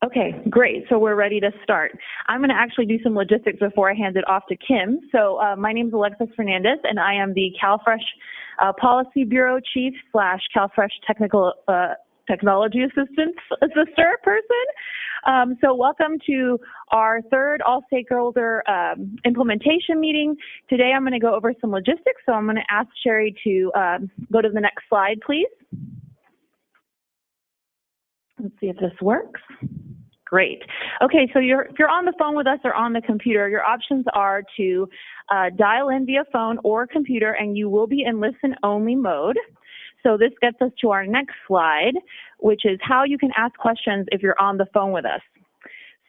Okay, great. So we're ready to start. I'm going to actually do some logistics before I hand it off to Kim. So my name is Alexis Fernandez, and I am the CalFresh Policy Bureau Chief / CalFresh Technology Assister person. So welcome to our third all-stakeholder implementation meeting. Today I'm going to go over some logistics, so I'm going to ask Sherry to go to the next slide, please. Let's see if this works. Great. Okay, so if you're on the phone with us or on the computer, your options are to dial in via phone or computer, and you will be in listen-only mode. So this gets us to our next slide, which is how you can ask questions if you're on the phone with us.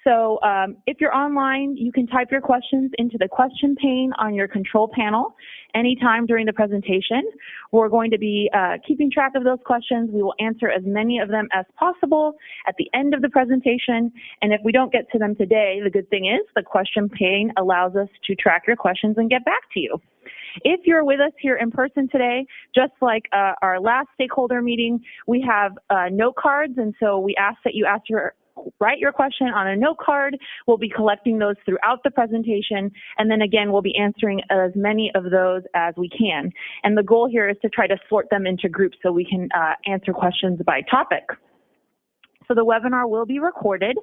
So if you're online, you can type your questions into the question pane on your control panel anytime during the presentation. We're going to be keeping track of those questions. We will answer as many of them as possible at the end of the presentation. And if we don't get to them today, the good thing is the question pane allows us to track your questions and get back to you. If you're with us here in person today, just like our last stakeholder meeting, we have note cards, and so we ask that you write your question on a note card. We'll be collecting those throughout the presentation, and then again, we'll be answering as many of those as we can. And the goal here is to try to sort them into groups so we can answer questions by topic. So the webinar will be recorded,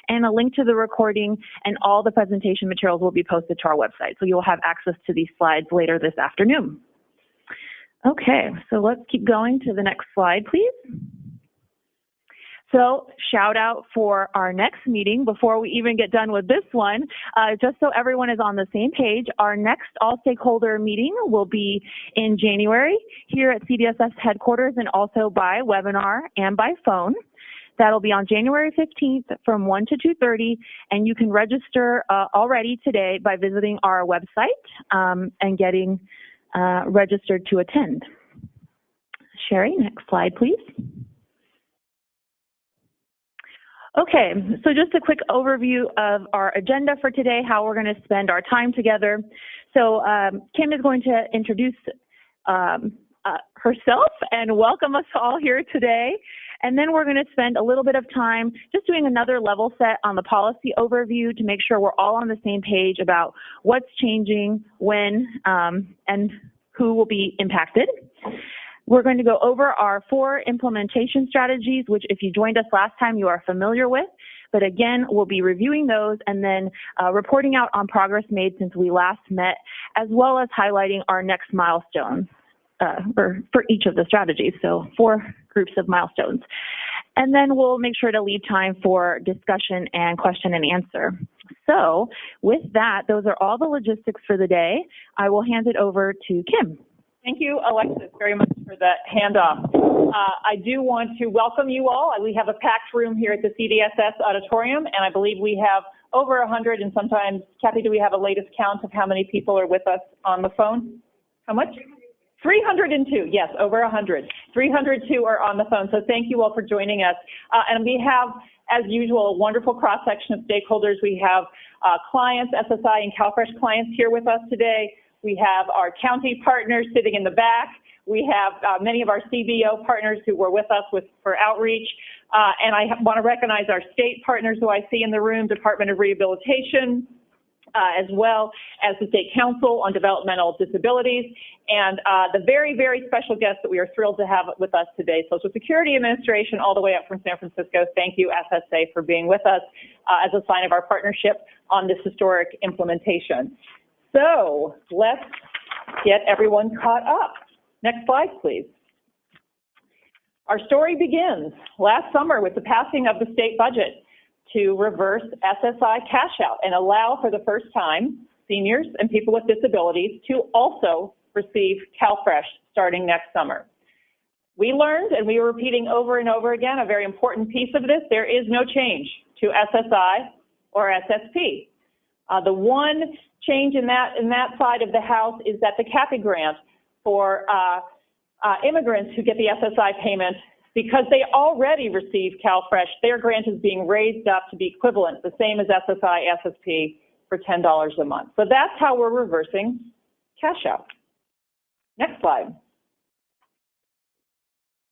and a link to the recording and all the presentation materials will be posted to our website. So you'll have access to these slides later this afternoon. Okay, so let's keep going to the next slide, please. So shout out for our next meeting before we even get done with this one. Just so everyone is on the same page, our next all-stakeholder meeting will be in January here at CDSS headquarters and also by webinar and by phone. That'll be on January 15th from 1 to 2:30, and you can register already today by visiting our website and getting registered to attend. Sherry, next slide, please. Okay, so just a quick overview of our agenda for today, how we're going to spend our time together. So Kim is going to introduce herself and welcome us all here today. And then we're going to spend a little bit of time just doing another level set on the policy overview to make sure we're all on the same page about what's changing, when, and who will be impacted. We're going to go over our 4 implementation strategies, which if you joined us last time, you are familiar with. But again, we'll be reviewing those and then reporting out on progress made since we last met, as well as highlighting our next milestones for each of the strategies. So 4 groups of milestones. And then we'll make sure to leave time for discussion and question and answer. So with that, those are all the logistics for the day. I will hand it over to Kim. Thank you, Alexis, very much for that handoff. I do want to welcome you all. We have a packed room here at the CDSS auditorium, and I believe we have over 100, and sometimes, Kathy, do we have a latest count of how many people are with us on the phone? How much? 302, yes, over 100. 302 are on the phone, so thank you all for joining us. And we have, as usual, a wonderful cross-section of stakeholders. We have clients, SSI and CalFresh clients here with us today. We have our county partners sitting in the back. We have many of our CBO partners who were with us for outreach. And I want to recognize our state partners who I see in the room, Department of Rehabilitation, as well as the State Council on Developmental Disabilities, and the very, very special guest that we are thrilled to have with us today, Social Security Administration, all the way up from San Francisco. Thank you, SSA, for being with us as a sign of our partnership on this historic implementation. So let's get everyone caught up. Next slide, please. Our story begins last summer with the passing of the state budget to reverse SSI cash out and allow for the first time seniors and people with disabilities to also receive CalFresh starting next summer. We learned, and we were repeating over and over again, a very important piece of this: there is no change to SSI or SSP. The one change in that side of the house is that the CAPI grant for immigrants who get the SSI payment, because they already receive CalFresh, their grant is being raised up to be equivalent, the same as SSI, SSP, for $10 a month. So that's how we're reversing cash out. Next slide.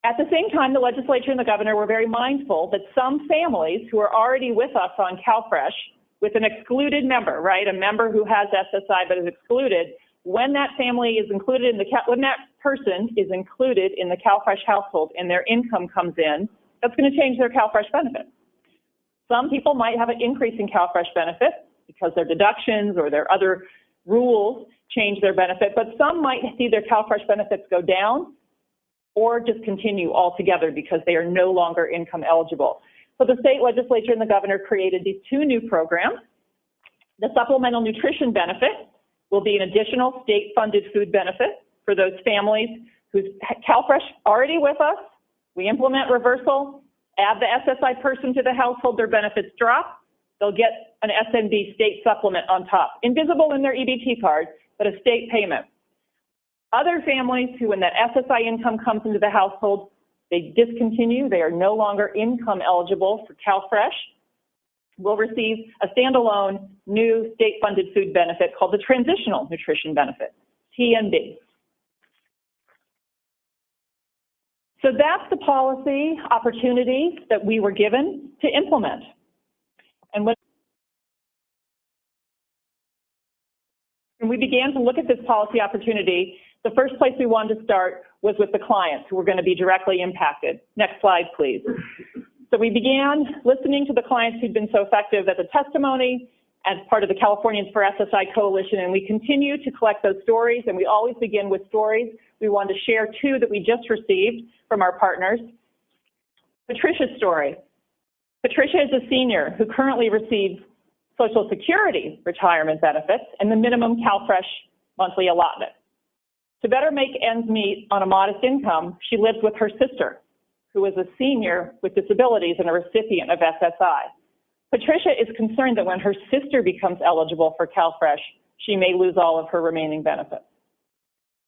At the same time, the legislature and the governor were very mindful that some families who are already with us on CalFresh with an excluded member, right, a member who has SSI but is excluded, when that family is included in the, when that person is included in the CalFresh household and their income comes in, that's going to change their CalFresh benefit. Some people might have an increase in CalFresh benefit because their deductions or their other rules change their benefit, but some might see their CalFresh benefits go down or just continue altogether because they are no longer income eligible. So the state legislature and the governor created these two new programs. The supplemental nutrition benefit will be an additional state-funded food benefit for those families whose CalFresh already with us. We implement reversal, add the SSI person to the household, their benefits drop. They'll get an SNB state supplement on top, invisible in their EBT card, but a state payment. Other families who, when that SSI income comes into the household, they discontinue, they are no longer income eligible for CalFresh, will receive a standalone new state-funded food benefit called the Transitional Nutrition Benefit, TNB. So that's the policy opportunity that we were given to implement. And when we began to look at this policy opportunity, the first place we wanted to start was with the clients who were going to be directly impacted. Next slide, please. So we began listening to the clients who'd been so effective at the testimony as part of the Californians for SSI Coalition, and we continue to collect those stories, and we always begin with stories. We wanted to share two that we just received from our partners. Patricia's story. Patricia is a senior who currently receives Social Security retirement benefits and the minimum CalFresh monthly allotment. To better make ends meet on a modest income, she lives with her sister, who is a senior with disabilities and a recipient of SSI. Patricia is concerned that when her sister becomes eligible for CalFresh, she may lose all of her remaining benefits.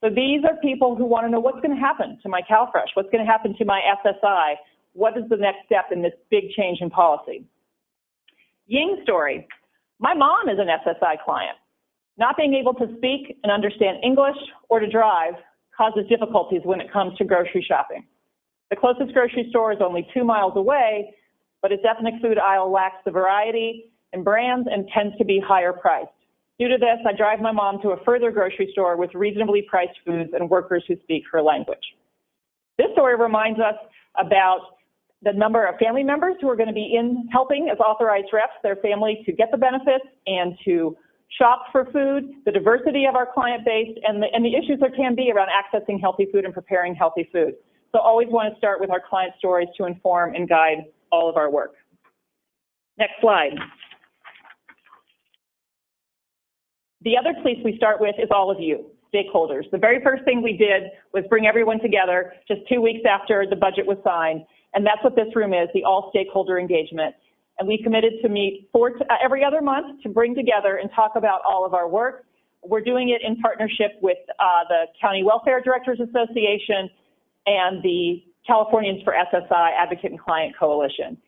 So these are people who want to know what's going to happen to my CalFresh, what's going to happen to my SSI, what is the next step in this big change in policy. Ying's story. My mom is an SSI client. Not being able to speak and understand English or to drive causes difficulties when it comes to grocery shopping. The closest grocery store is only 2 miles away, but its ethnic food aisle lacks the variety and brands and tends to be higher priced. Due to this, I drive my mom to a further grocery store with reasonably priced foods and workers who speak her language. This story reminds us about the number of family members who are going to be in helping as authorized reps, their family to get the benefits and to shop for food, the diversity of our client base, and the issues there can be around accessing healthy food and preparing healthy food. So always want to start with our client stories to inform and guide all of our work. Next slide. The other place we start with is all of you, stakeholders. The very first thing we did was bring everyone together just 2 weeks after the budget was signed, and that's what this room is, the all stakeholder engagement. And we committed to meet every other month to bring together and talk about all of our work. We're doing it in partnership with the County Welfare Directors Association and the Californians for SSI Advocate and Client Coalition.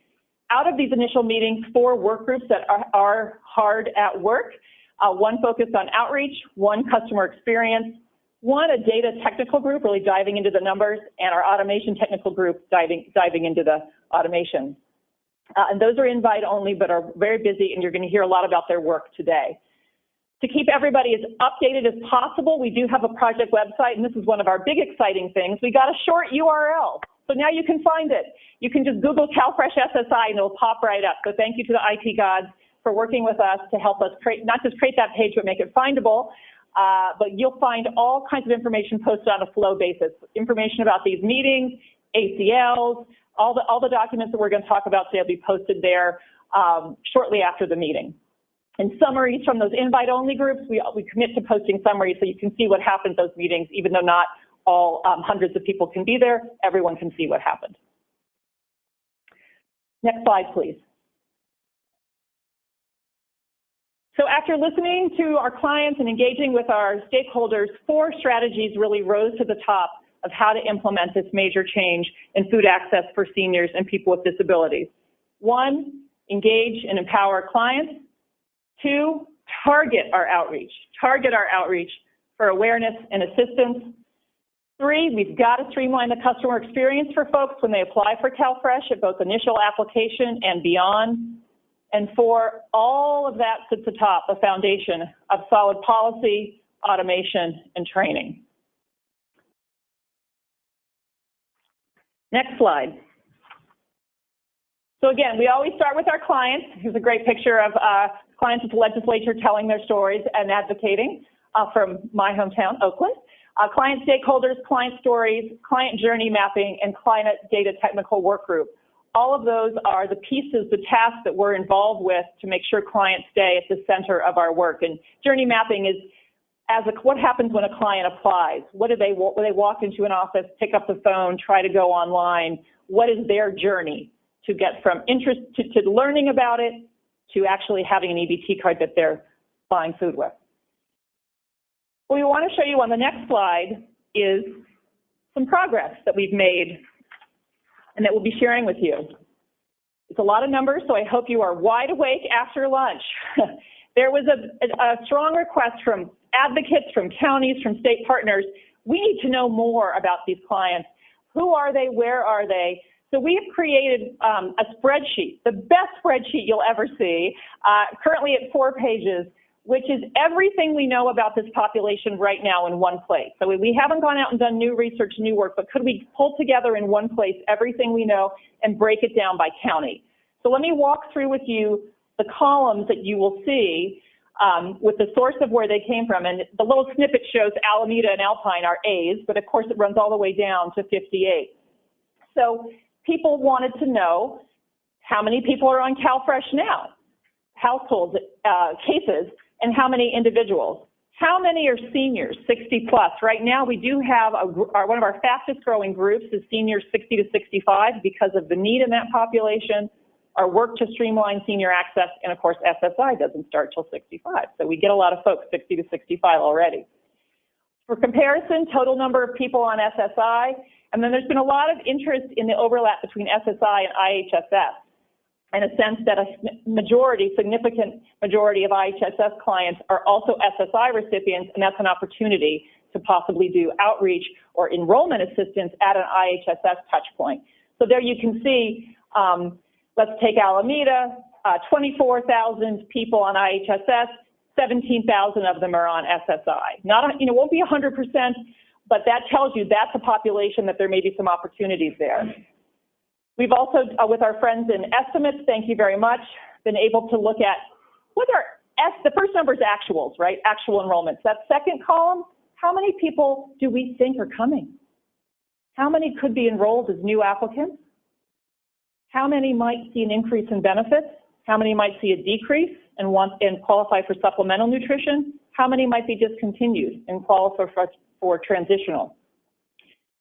Out of these initial meetings, 4 work groups that are hard at work. One focused on outreach, one customer experience, one a data technical group really diving into the numbers, and our automation technical group diving into the automation. And those are invite only, but are very busy, and you're going to hear a lot about their work today. To keep everybody as updated as possible, we do have a project website, and this is one of our big exciting things. We got a short URL, so now you can find it. You can just Google CalFresh SSI, and it'll pop right up. So thank you to the IT gods for working with us to help us create, not just create that page, but make it findable. But you'll find all kinds of information posted on a flow basis, information about these meetings, ACLs, all the documents that we're going to talk about today will be posted there shortly after the meeting. And summaries from those invite-only groups, we commit to posting summaries so you can see what happened at those meetings, even though not all hundreds of people can be there, everyone can see what happened. Next slide, please. So after listening to our clients and engaging with our stakeholders, 4 strategies really rose to the top of how to implement this major change in food access for seniors and people with disabilities. 1, engage and empower clients. 2, target our outreach for awareness and assistance. 3, we've got to streamline the customer experience for folks when they apply for CalFresh at both initial application and beyond. And 4, all of that sits atop the foundation of solid policy, automation, and training. Next slide. So again, we always start with our clients. Here's a great picture of clients at the legislature telling their stories and advocating from my hometown, Oakland. Client stakeholders, client stories, client journey mapping, and client data technical work group. All of those are the pieces, the tasks that we're involved with to make sure clients stay at the center of our work. And journey mapping is what happens when a client applies? When they walk into an office, pick up the phone, try to go online? What is their journey to get from interest to learning about it to actually having an EBT card that they're buying food with? What we want to show you on the next slide is some progress that we've made and that we'll be sharing with you. It's a lot of numbers, so I hope you are wide awake after lunch. There was a strong request from advocates, from counties, from state partners. We need to know more about these clients. Who are they? Where are they? So we have created a spreadsheet, the best spreadsheet you'll ever see, currently at 4 pages, which is everything we know about this population right now in one place. So we haven't gone out and done new research, new work, but could we pull together in one place everything we know and break it down by county? So let me walk through with you the columns that you will see with the source of where they came from. And the little snippet shows Alameda and Alpine are A's, but of course it runs all the way down to 58. So people wanted to know how many people are on CalFresh now, households, cases, and how many individuals. How many are seniors, 60 plus? Right now we do have one of our fastest growing groups is seniors 60 to 65 because of the need in that population, our work to streamline senior access, and of course SSI doesn't start till 65. So we get a lot of folks 60 to 65 already. For comparison, total number of people on SSI, and then there's been a lot of interest in the overlap between SSI and IHSS, in a sense that a significant majority of IHSS clients are also SSI recipients, and that's an opportunity to possibly do outreach or enrollment assistance at an IHSS touch point. So there you can see, let's take Alameda, 24,000 people on IHSS, 17,000 of them are on SSI. It won't be 100%, but that tells you that's a population that there may be some opportunities there. We've also, with our friends in estimates, thank you very much, been able to look at the first number is actuals, right? Actual enrollments. That second column, how many people do we think are coming? How many could be enrolled as new applicants? How many might see an increase in benefits? How many might see a decrease and qualify for supplemental nutrition? How many might be discontinued and qualify for transitional?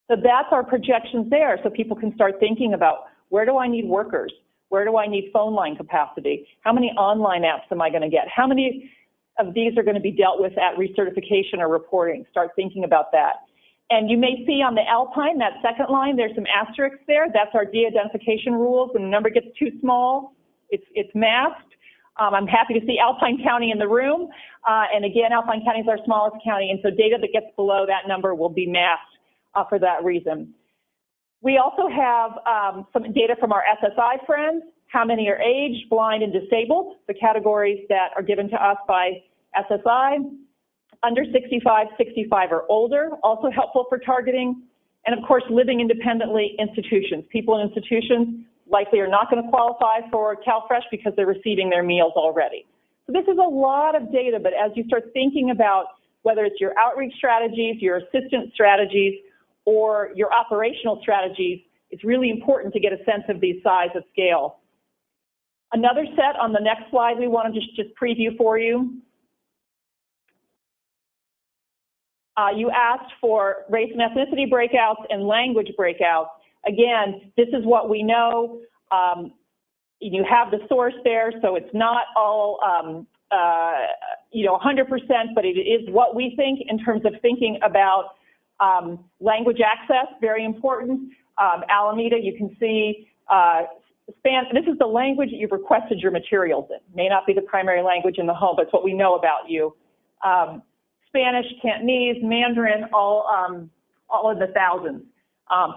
So that's our projections there, so people can start thinking about, where do I need workers? Where do I need phone line capacity? How many online apps am I going to get? How many of these are going to be dealt with at recertification or reporting? Start thinking about that. And you may see on the Alpine, that second line, there's some asterisks there. That's our de-identification rules. When the number gets too small, it's masked. I'm happy to see Alpine County in the room. And again, Alpine County is our smallest county, and so data that gets below that number will be masked for that reason. We also have some data from our SSI friends. How many are aged, blind, and disabled, the categories that are given to us by SSI. Under 65, 65 or older, also helpful for targeting. And of course, living independently, institutions. People in institutions likely are not going to qualify for CalFresh because they're receiving their meals already. So this is a lot of data, but as you start thinking about whether it's your outreach strategies, your assistance strategies, or your operational strategies, it's really important to get a sense of the size of scale. Another set on the next slide we want to just preview for you. You asked for race and ethnicity breakouts and language breakouts. Again, this is what we know. You have the source there, so it's not all 100%, but it is what we think in terms of thinking about language access, very important. Alameda, you can see this is the language that you've requested your materials in. May not be the primary language in the home, but it's what we know about you. Spanish, Cantonese, Mandarin, all all in the thousands.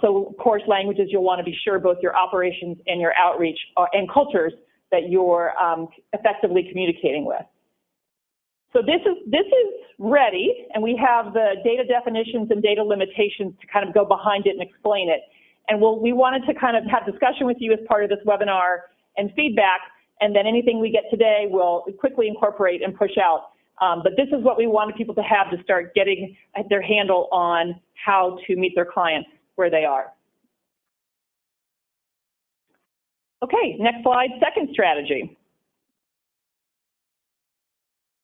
So of course, languages, you'll want to be sure both your operations and your outreach and cultures that you're effectively communicating with. So this is ready, and we have the data definitions and data limitations to kind of go behind it and explain it. And we wanted to kind of have discussion with you as part of this webinar and feedback, and then anything we get today we'll quickly incorporate and push out. But this is what we wanted people to have to start getting their handle on how to meet their clients where they are. Okay, next slide, second strategy.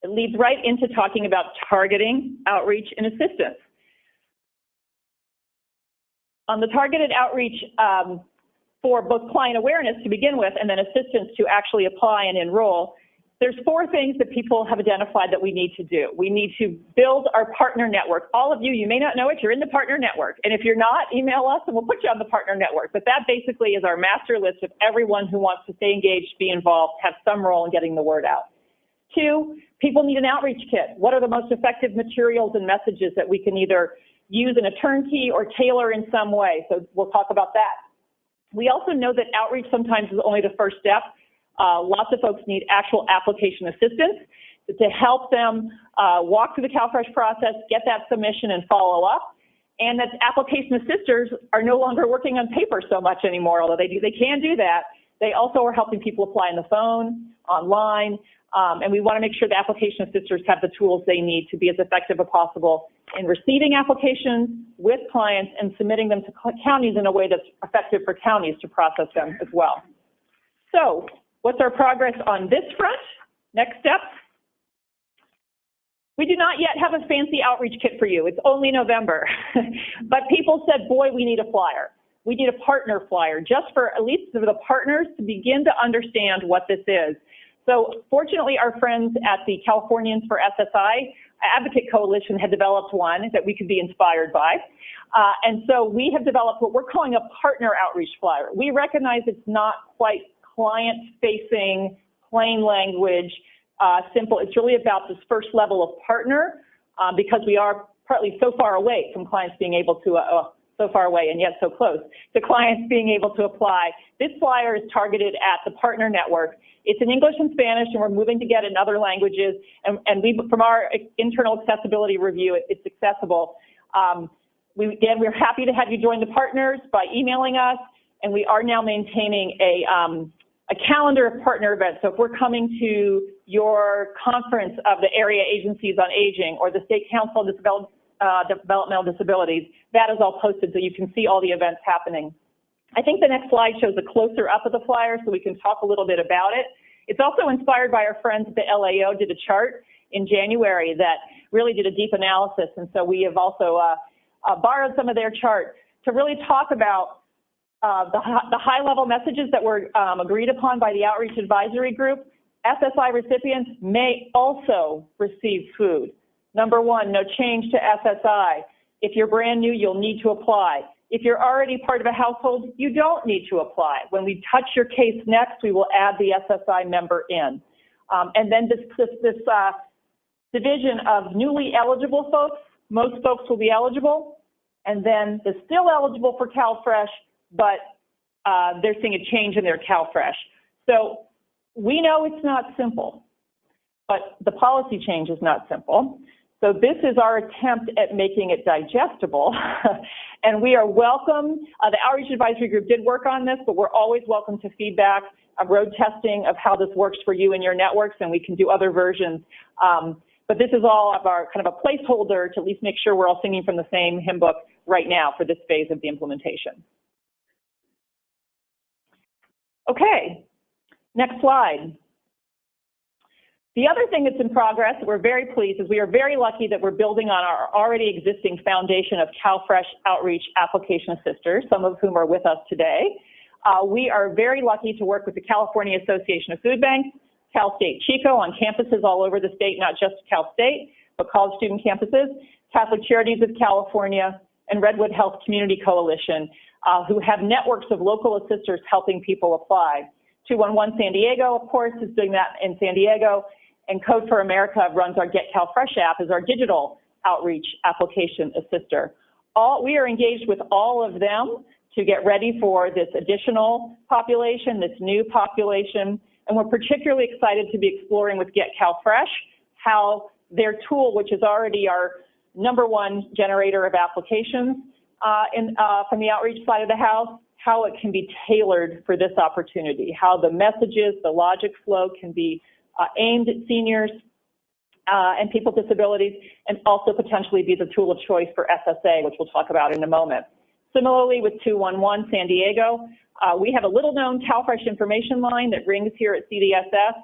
It leads right into talking about targeting, outreach, and assistance. On the targeted outreach for both client awareness to begin with and then assistance to actually apply and enroll, there's 4 things that people have identified that we need to do. We need to build our partner network. All of you, you may not know it, you're in the partner network. And if you're not, email us and we'll put you on the partner network. But that basically is our master list of everyone who wants to stay engaged, be involved, have some role in getting the word out. 2, people need an outreach kit. What are the most effective materials and messages that we can either use in a turnkey or tailor in some way? So we'll talk about that. We also know that outreach sometimes is only the first step. Lots of folks need actual application assistance to help them walk through the CalFresh process, get that submission and follow up. And that application assisters are no longer working on paper so much anymore, although they can do that. They also are helping people apply on the phone, online, and we want to make sure the application assisters have the tools they need to be as effective as possible in receiving applications with clients and submitting them to counties in a way that's effective for counties to process them as well. So what's our progress on this front? Next step. We do not yet have a fancy outreach kit for you. It's only November. But people said, boy, we need a flyer. We need a partner flyer, just for at least for the partners to begin to understand what this is. So fortunately, our friends at the Californians for SSI Advocate Coalition had developed one that we could be inspired by. And so we have developed what we're calling a partner outreach flyer. We recognize it's not quite client-facing, plain language, simple. It's really about this first level of partner because we are partly so far away from clients being able to, so far away and yet so close, to clients being able to apply. This flyer is targeted at the partner network. It's in English and Spanish, and we're moving to get it in other languages. And we, from our internal accessibility review, it's accessible. Again, we're happy to have you join the partners by emailing us, and we are now maintaining a calendar of partner events. So if we're coming to your conference of the area agencies on aging or the State Council of Developmental Disabilities, that is all posted so you can see all the events happening. I think the next slide shows a closer up of the flyer so we can talk a little bit about it. It's also inspired by our friends at the LAO, did a chart in January that really did a deep analysis, and so we have also borrowed some of their chart to really talk about the high-level messages that were agreed upon by the Outreach Advisory Group. SSI recipients may also receive food. Number 1, no change to SSI. If you're brand new, you'll need to apply. If you're already part of a household, you don't need to apply. When we touch your case next, we will add the SSI member in. And then this division of newly eligible folks, most folks will be eligible, and then the still eligible for CalFresh, but they're seeing a change in their CalFresh. So we know it's not simple, but the policy change is not simple. So this is our attempt at making it digestible, and we are welcome. The Outreach Advisory Group did work on this, but we're always welcome to feedback, road testing of how this works for you and your networks, and we can do other versions. But this is all of our kind of a placeholder to at least make sure we're all singing from the same hymn book right now for this phase of the implementation. Okay, next slide. The other thing that's in progress that we're very pleased is we are very lucky that we're building on our already existing foundation of CalFresh outreach application assisters, some of whom are with us today. We are very lucky to work with the California Association of Food Banks, Cal State Chico on campuses all over the state, not just Cal State, but college student campuses, Catholic Charities of California, and Redwood Health Community Coalition, who have networks of local assisters helping people apply. 211 San Diego, of course, is doing that in San Diego. And Code for America runs our Get CalFresh app as our digital outreach application assister. we are engaged with all of them to get ready for this additional population, this new population, and we're particularly excited to be exploring with Get CalFresh how their tool, which is already our #1 generator of applications from the outreach side of the house, how it can be tailored for this opportunity, how the messages, the logic flow can be aimed at seniors and people with disabilities, and also potentially be the tool of choice for SSA, which we'll talk about in a moment. Similarly, with 211 San Diego, we have a little-known CalFresh information line that rings here at CDSS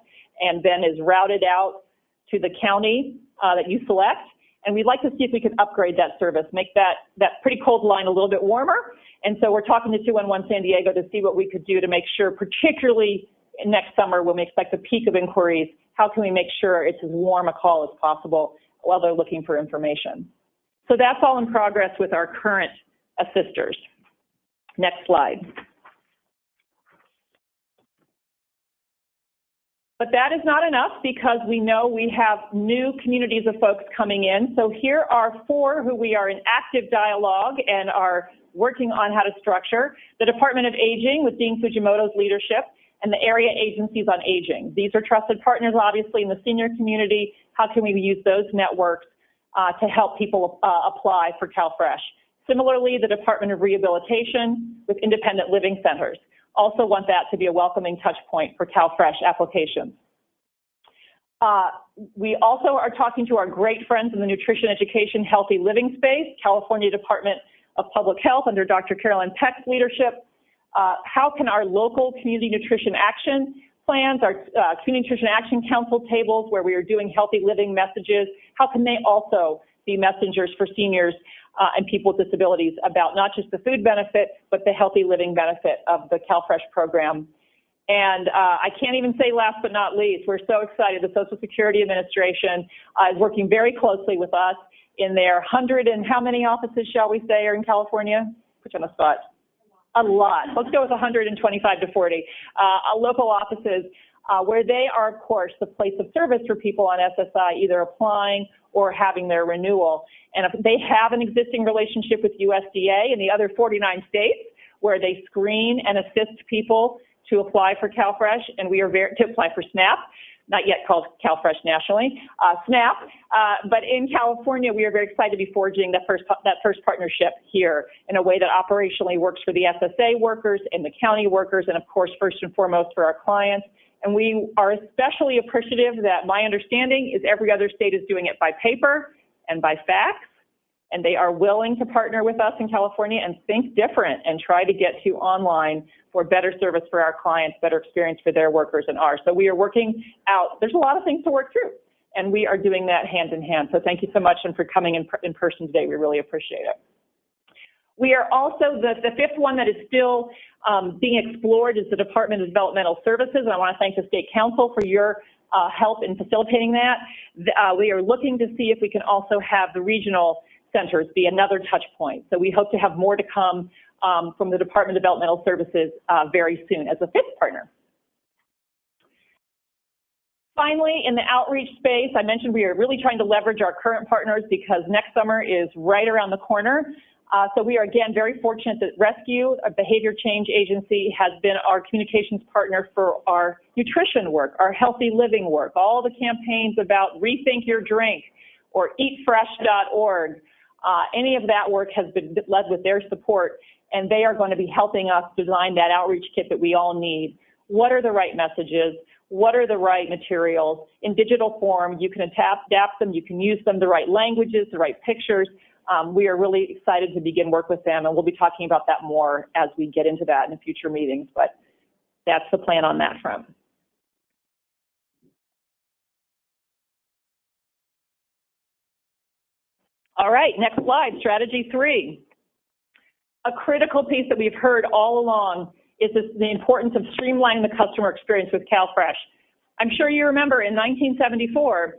and then is routed out to the county that you select. And we'd like to see if we can upgrade that service, make that pretty cold line a little bit warmer. And so we're talking to 211 San Diego to see what we could do to make sure, particularly next summer when we expect a peak of inquiries, how can we make sure it's as warm a call as possible while they're looking for information. So that's all in progress with our current assisters. Next slide. But that is not enough because we know we have new communities of folks coming in. So here are 4 who we are in active dialogue and are working on how to structure. The Department of Aging with Dean Fujimoto's leadership and the area agencies on aging. These are trusted partners, obviously, in the senior community. How can we use those networks to help people apply for CalFresh? Similarly, the Department of Rehabilitation with independent living centers. Also want that to be a welcoming touch point for CalFresh applications. We also are talking to our great friends in the nutrition education healthy living space, California Department of Public Health under Dr. Carolyn Peck's leadership. How can our local community nutrition action plans, our community nutrition action council tables where we are doing healthy living messages, how can they also be messengers for seniors and people with disabilities about not just the food benefit, but the healthy living benefit of the CalFresh program. And I can't even say last but not least, we're so excited the Social Security Administration is working very closely with us in their 100 and how many offices, shall we say, are in California? Put you on the spot. A lot. Let's go with 125 to 40 local offices where they are, of course, the place of service for people on SSI, either applying or having their renewal. And if they have an existing relationship with USDA and the other 49 states where they screen and assist people to apply for CalFresh, and we are to apply for SNAP, not yet called CalFresh nationally, SNAP. But in California, we are very excited to be forging that first partnership here in a way that operationally works for the SSA workers and the county workers, and of course, first and foremost for our clients. And we are especially appreciative that my understanding is every other state is doing it by paper and by fax, and they are willing to partner with us in California and think different and try to get to online for better service for our clients, better experience for their workers and ours. So we are working out, there's a lot of things to work through, and we are doing that hand in hand. So thank you so much and for coming in person today. We really appreciate it. We are also, the 5th one that is still being explored is the Department of Developmental Services, and I want to thank the State Council for your help in facilitating that. We are looking to see if we can also have the regional centers be another touch point. So we hope to have more to come from the Department of Developmental Services very soon as a 5th partner. Finally, in the outreach space, I mentioned we are really trying to leverage our current partners because next summer is right around the corner. So we are, again, very fortunate that Rescue, a behavior change agency, has been our communications partner for our nutrition work, our healthy living work, all the campaigns about Rethink Your Drink or eatfresh.org. Any of that work has been led with their support, and they are going to be helping us design that outreach kit that we all need. What are the right messages? What are the right materials? In digital form, you can adapt them, you can use them, the right languages, the right pictures. We are really excited to begin work with them, and we'll be talking about that more as we get into that in future meetings, but that's the plan on that front. All right, next slide, strategy 3. A critical piece that we've heard all along is the importance of streamlining the customer experience with CalFresh. I'm sure you remember in 1974,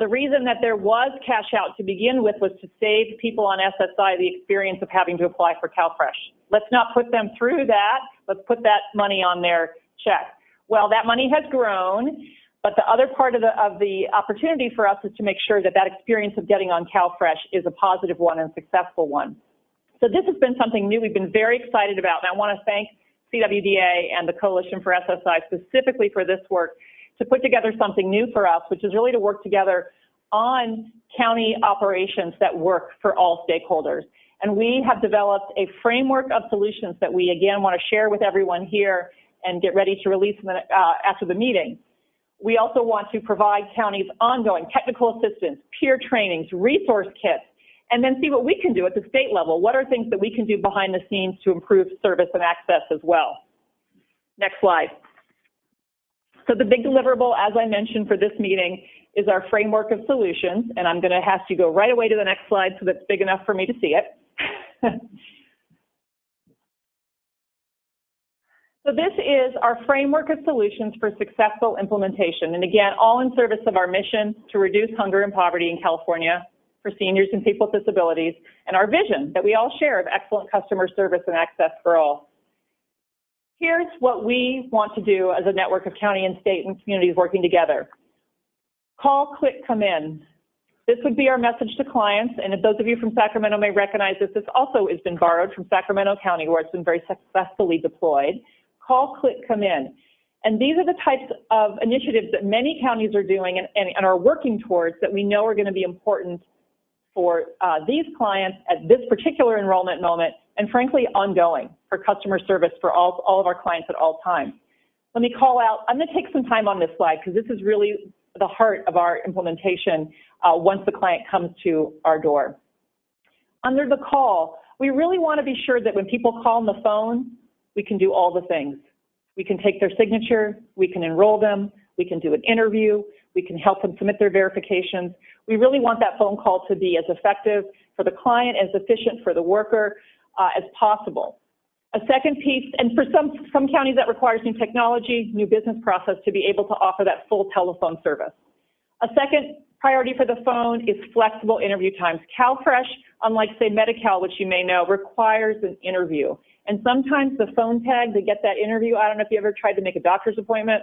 the reason that there was cash out to begin with was to save people on SSI the experience of having to apply for CalFresh. Let's not put them through that. Let's put that money on their check. Well, that money has grown, but the other part of the opportunity for us is to make sure that that experience of getting on CalFresh is a positive one and successful one. So this has been something new we've been very excited about, and I want to thank CWDA and the Coalition for SSI specifically for this work to put together something new for us, which is really to work together on county operations that work for all stakeholders. And we have developed a framework of solutions that we, again, want to share with everyone here and get ready to release after the meeting. We also want to provide counties ongoing technical assistance, peer trainings, resource kits, and then see what we can do at the state level. What are things that we can do behind the scenes to improve service and access as well? Next slide. So the big deliverable, as I mentioned for this meeting, is our framework of solutions, and I'm going to have to go right away to the next slide so that's big enough for me to see it. So this is our framework of solutions for successful implementation, and again, all in service of our mission to reduce hunger and poverty in California for seniors and people with disabilities, and our vision that we all share of excellent customer service and access for all. Here's what we want to do as a network of county and state and communities working together. Call, click, come in. This would be our message to clients, and if those of you from Sacramento may recognize this, this also has been borrowed from Sacramento County, where it's been very successfully deployed. Call, click, come in. And these are the types of initiatives that many counties are doing and are working towards that we know are going to be important for these clients at this particular enrollment moment, and frankly, ongoing for customer service for all of our clients at all times. Let me call out, I'm going to take some time on this slide because this is really the heart of our implementation once the client comes to our door. Under the call, we really want to be sure that when people call on the phone, we can do all the things. We can take their signature, we can enroll them, we can do an interview, we can help them submit their verifications. We really want that phone call to be as effective for the client, as efficient for the worker as possible. A second piece, and for some counties that requires new technology, new business process to be able to offer that full telephone service. A second priority for the phone is flexible interview times. CalFresh, unlike say Medi-Cal, which you may know, requires an interview. And sometimes the phone tag to get that interview, I don't know if you ever tried to make a doctor's appointment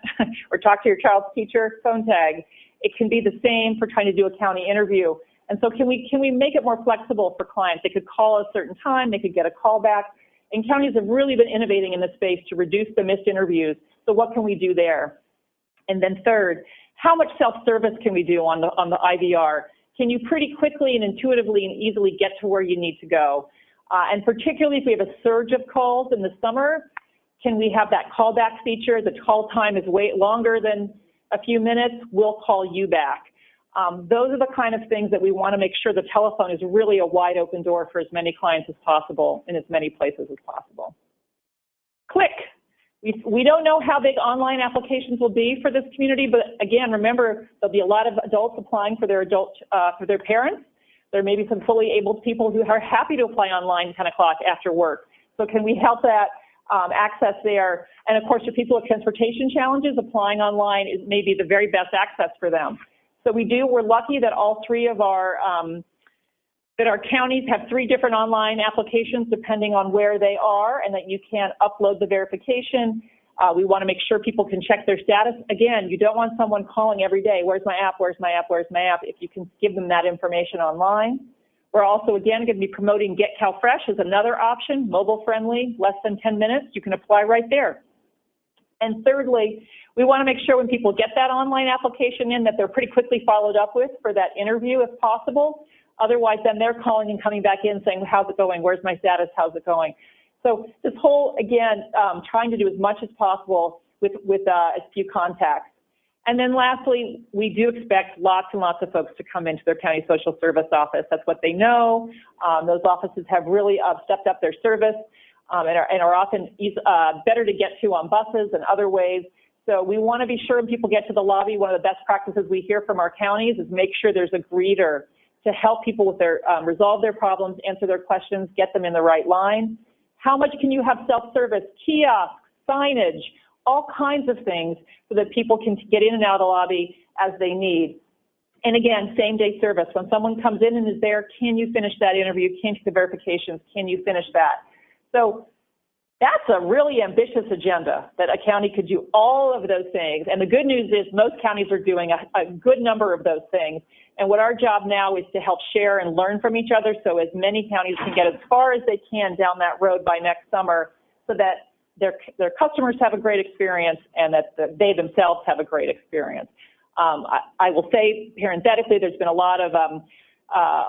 or talk to your child's teacher, phone tag. It can be the same for trying to do a county interview. And so can we make it more flexible for clients? They could call a certain time, they could get a call back. And counties have really been innovating in this space to reduce the missed interviews. So what can we do there? And then third, how much self-service can we do on the IVR? Can you pretty quickly and intuitively and easily get to where you need to go? And particularly if we have a surge of calls in the summer, can we have that callback feature? The call time is way longer than a few minutes, we'll call you back. Those are the kind of things that we want to make sure the telephone is really a wide open door for as many clients as possible in as many places as possible. Click. We don't know how big online applications will be for this community, but again, remember, there'll be a lot of adults applying for their parents. There may be some fully able people who are happy to apply online 10 o'clock after work. So can we help that access there? And of course, for people with transportation challenges, applying online is maybe the very best access for them. So we're lucky that all three of our counties have 3 different online applications depending on where they are, and that you can upload the verification. We want to make sure people can check their status. Again, you don't want someone calling every day, where's my app, where's my app, where's my app, if you can give them that information online. We're also, again, going to be promoting Get CalFresh as another option, mobile friendly, less than 10 minutes. You can apply right there. And thirdly, we want to make sure when people get that online application in that they're pretty quickly followed up with for that interview if possible. Otherwise, then they're calling and coming back in saying, how's it going? Where's my status? How's it going? So this whole, again, trying to do as much as possible with as few contacts. And then lastly, we do expect lots and lots of folks to come into their county social service office. That's what they know. Those offices have really stepped up their service and are often better to get to on buses and other ways. So we want to be sure when people get to the lobby, one of the best practices we hear from our counties is make sure there's a greeter to help people with their resolve their problems, answer their questions, get them in the right line. How much can you have self-service, kiosks, signage, all kinds of things so that people can get in and out of the lobby as they need. And again, same-day service. When someone comes in and is there, can you finish that interview? Can you do the verifications? Can you finish that? So That's a really ambitious agenda, that a county could do all of those things. And the good news is most counties are doing a good number of those things. And what our job now is to help share and learn from each other so as many counties can get as far as they can down that road by next summer, so that their customers have a great experience and that they themselves have a great experience. I will say parenthetically, there's been a lot of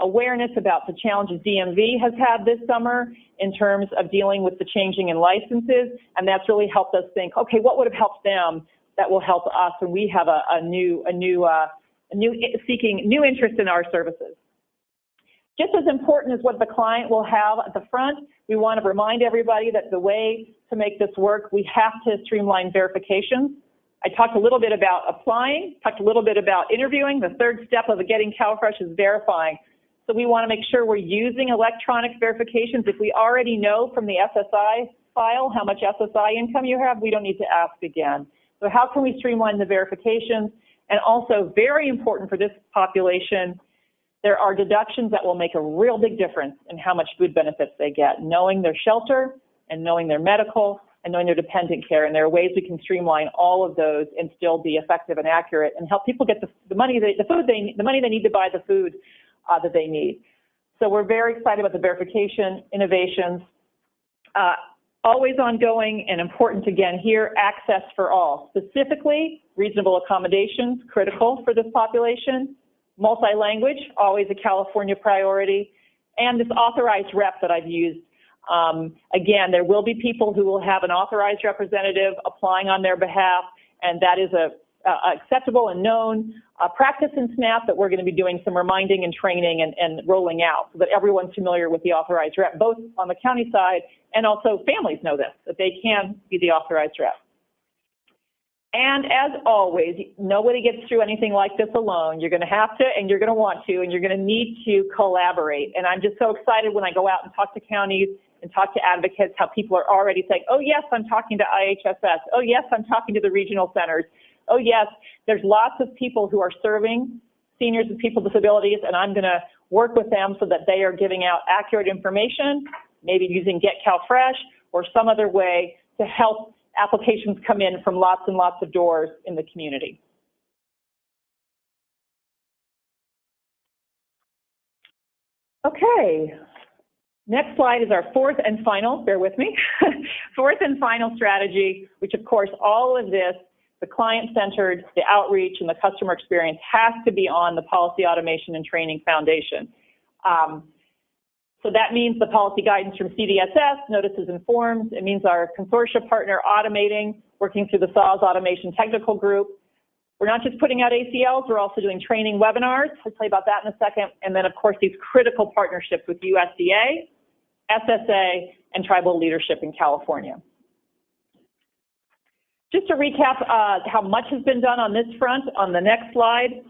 awareness about the challenges DMV has had this summer in terms of dealing with the changing in licenses, and that's really helped us think, okay, what would have helped them that will help us when we have a new interest in our services. Just as important as what the client will have at the front, we want to remind everybody that the way to make this work, we have to streamline verifications. I talked a little bit about applying, talked a little bit about interviewing. The third step of getting CalFresh is verifying. So we want to make sure we're using electronic verifications. If we already know from the SSI file how much SSI income you have, we don't need to ask again. So how can we streamline the verifications? And also, very important for this population, there are deductions that will make a real big difference in how much food benefits they get, knowing their shelter and knowing their medical and knowing their dependent care. And there are ways we can streamline all of those and still be effective and accurate and help people get the money they need to buy the food that they need. So we're very excited about the verification innovations. Always ongoing and important again here, access for all. Specifically, reasonable accommodations, critical for this population. Multi-language, always a California priority. And this authorized rep that I've used. Again, there will be people who will have an authorized representative applying on their behalf, and that is a acceptable and known practice in SNAP that we're going to be doing some reminding and training and rolling out so that everyone's familiar with the authorized rep, both on the county side and also families know this, that they can be the authorized rep. And as always, nobody gets through anything like this alone. You're going to have to, and you're going to want to, and you're going to need to collaborate. And I'm just so excited when I go out and talk to counties and talk to advocates, how people are already saying, oh yes, I'm talking to IHSS. Oh yes, I'm talking to the regional centers. Oh yes, there's lots of people who are serving seniors with people with disabilities, and I'm going to work with them so that they are giving out accurate information, maybe using Get CalFresh or some other way to help applications come in from lots and lots of doors in the community. Okay, next slide is our fourth and final, bear with me, fourth and final strategy, which of course all of this, the client-centered, the outreach, and the customer experience has to be on the policy automation and training foundation. So that means the policy guidance from CDSS, notices and forms. It means our consortia partner automating, working through the SAWS automation technical group. We're not just putting out ACLs, we're also doing training webinars. I'll tell you about that in a second. And then, of course, these critical partnerships with USDA, SSA, and tribal leadership in California. Just to recap how much has been done on this front, on the next slide,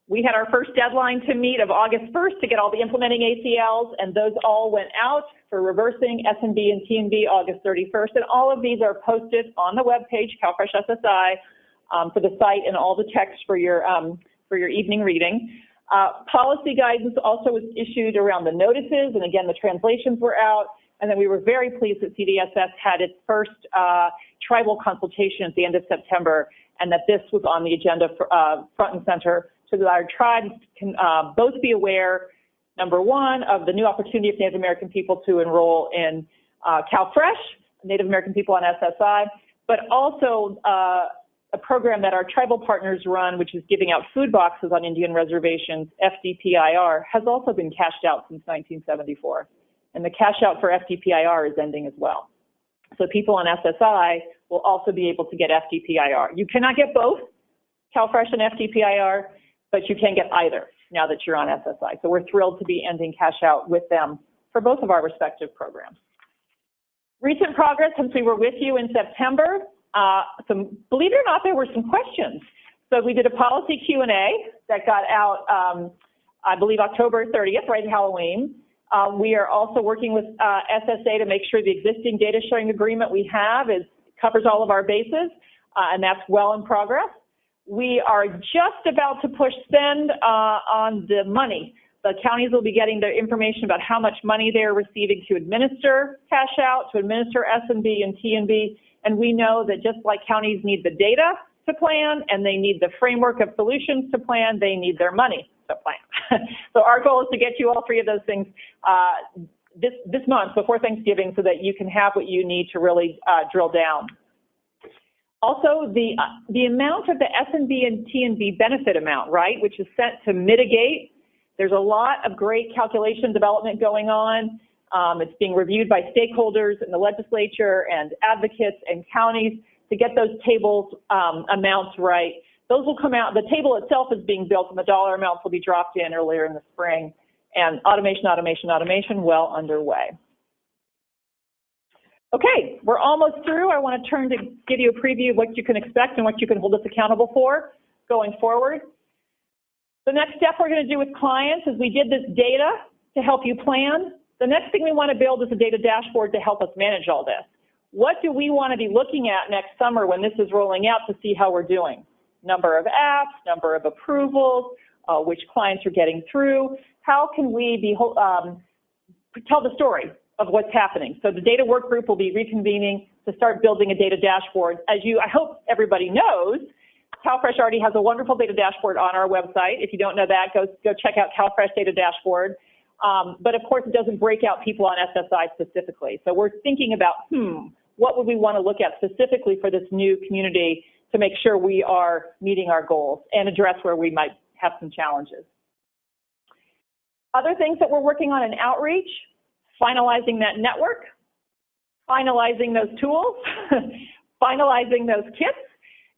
we had our first deadline to meet of August 1st to get all the implementing ACLs, and those all went out for reversing SMB and TMB August 31st. And all of these are posted on the webpage, CalFresh SSI, for the site and all the text for your evening reading. Policy guidance also was issued around the notices, and again, the translations were out. And then we were very pleased that CDSS had its first tribal consultation at the end of September, and that this was on the agenda for, front and center, so that our tribes can both be aware, number one, of the new opportunity of Native American people to enroll in CalFresh, Native American people on SSI, but also a program that our tribal partners run, which is giving out food boxes on Indian reservations, FDPIR, has also been cashed out since 1974. And the cash out for FDPIR is ending as well. So people on SSI will also be able to get FDPIR. You cannot get both CalFresh and FDPIR, but you can get either now that you're on SSI. So we're thrilled to be ending cash out with them for both of our respective programs. Recent progress since we were with you in September. Believe it or not, there were some questions. So we did a policy Q&A that got out, I believe, October 30th, right at Halloween. We are also working with SSA to make sure the existing data sharing agreement we have covers all of our bases, and that's well in progress. We are just about to push send on the money The counties will be getting the information about how much money they're receiving to administer cash out, to administer S&B and T&B, and we know that just like counties need the data to plan and they need the framework of solutions to plan, they need their money to plan. So our goal is to get you all three of those things this month before Thanksgiving so that you can have what you need to really drill down. Also, the amount of the S&B and T&B benefit amount, right, which is set to mitigate. There's a lot of great calculation development going on. It's being reviewed by stakeholders in the legislature and advocates and counties to get those tables amounts right. Those will come out. The table itself is being built and the dollar amounts will be dropped in earlier in the spring. And automation, well underway. Okay, we're almost through. I want to turn to give you a preview of what you can expect and what you can hold us accountable for going forward. The next step we're going to do with clients is we did this data to help you plan. The next thing we want to build is a data dashboard to help us manage all this. What do we want to be looking at next summer when this is rolling out to see how we're doing? Number of apps, number of approvals, which clients are getting through. How can we tell the story of what's happening? So the data work group will be reconvening to start building a data dashboard. As I hope everybody knows, CalFresh already has a wonderful data dashboard on our website. If you don't know that, go check out CalFresh Data Dashboard. But of course, it doesn't break out people on SSI specifically. So we're thinking about, what would we want to look at specifically for this new community to make sure we are meeting our goals and address where we might have some challenges. Other things that we're working on in outreach, finalizing that network, finalizing those tools, finalizing those kits,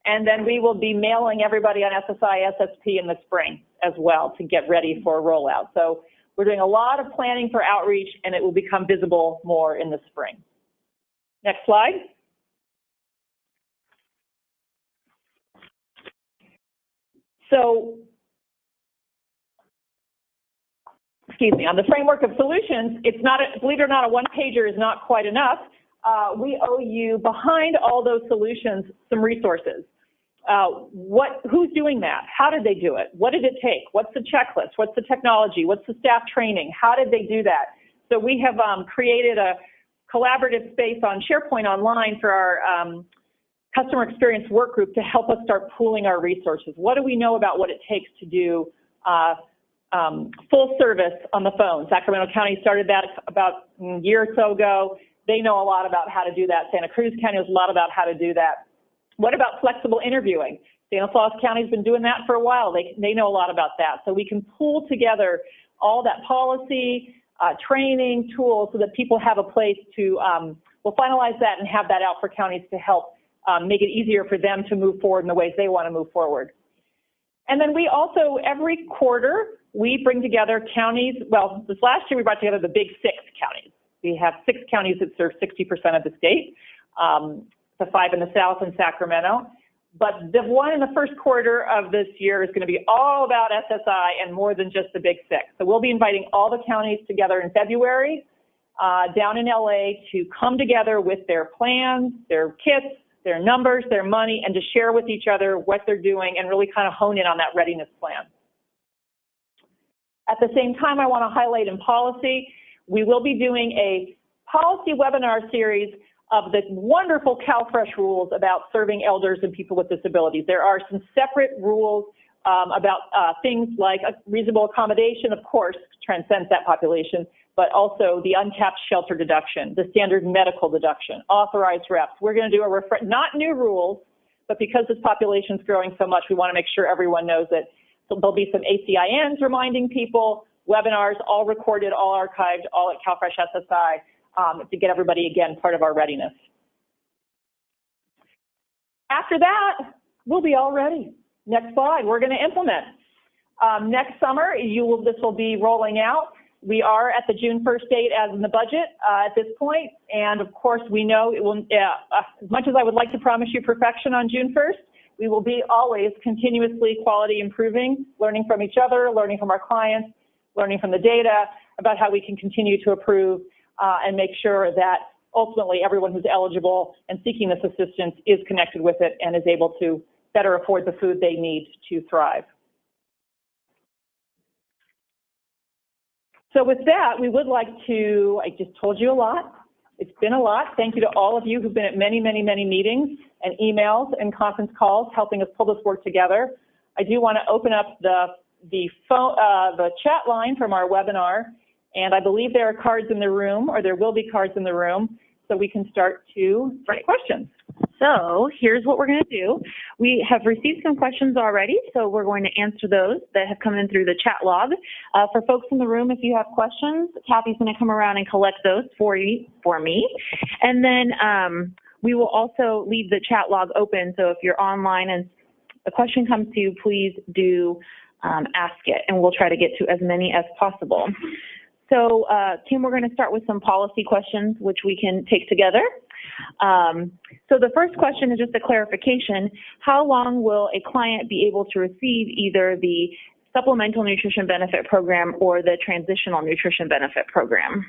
and then we will be mailing everybody on SSI, SSP in the spring as well to get ready for a rollout. So we're doing a lot of planning for outreach, and it will become visible more in the spring. Next slide. So, excuse me, on the framework of solutions, it's not, believe it or not, a one-pager is not quite enough. We owe you, behind all those solutions, some resources. Who's doing that? How did they do it? What did it take? What's the checklist? What's the technology? What's the staff training? How did they do that? So we have created a collaborative space on SharePoint Online for our customer experience work group to help us start pooling our resources. What do we know about what it takes to do full service on the phone? Sacramento County started that about a year or so ago. They know a lot about how to do that. Santa Cruz County knows a lot about how to do that. What about flexible interviewing? Stanislaus County's been doing that for a while. They know a lot about that. So we can pool together all that policy, training, tools so that people have a place to, we'll finalize that and have that out for counties to help make it easier for them to move forward in the ways they want to move forward. And then we also, every quarter, we bring together counties. Well, this last year we brought together the big 6 counties. We have 6 counties that serve 60% of the state, the 5 in the south and Sacramento. But the one in the first quarter of this year is going to be all about SSI and more than just the big 6. So we'll be inviting all the counties together in February down in LA to come together with their plans, their kits, their numbers, their money, and to share with each other what they're doing and really kind of hone in on that readiness plan. At the same time, I want to highlight in policy, we will be doing a policy webinar series of the wonderful CalFresh rules about serving elders and people with disabilities. There are some separate rules about things like a reasonable accommodation, of course, transcends that population, but also the uncapped shelter deduction, the standard medical deduction, authorized reps. We're going to do not new rules, but because this population is growing so much, we want to make sure everyone knows that. So there'll be some ACINs reminding people, webinars, all recorded, all archived, all at CalFresh SSI to get everybody, again, part of our readiness. After that, we'll be all ready. Next slide, we're going to implement. Next summer, this will be rolling out. We are at the June 1st date as in the budget at this point, and of course we know it will, as much as I would like to promise you perfection on June 1st, we will be always continuously quality improving, learning from each other, learning from our clients, learning from the data about how we can continue to improve and make sure that ultimately everyone who's eligible and seeking this assistance is connected with it and is able to better afford the food they need to thrive. So with that, we would like to, I just told you a lot. It's been a lot. Thank you to all of you who've been at many, many, many meetings and emails and conference calls helping us pull this work together. I do want to open up the chat line from our webinar, and I believe there are cards in the room, or there will be cards in the room, so we can start to take questions. So here's what we're going to do. We have received some questions already, so we're going to answer those that have come in through the chat log. For folks in the room, if you have questions, Kathy's going to come around and collect those for me. And then we will also leave the chat log open, so if you're online and a question comes to you, please do ask it, and we'll try to get to as many as possible. So, Kim, we're going to start with some policy questions, which we can take together. So the first question is just a clarification. How long will a client be able to receive either the Supplemental Nutrition Benefit Program or the Transitional Nutrition Benefit Program?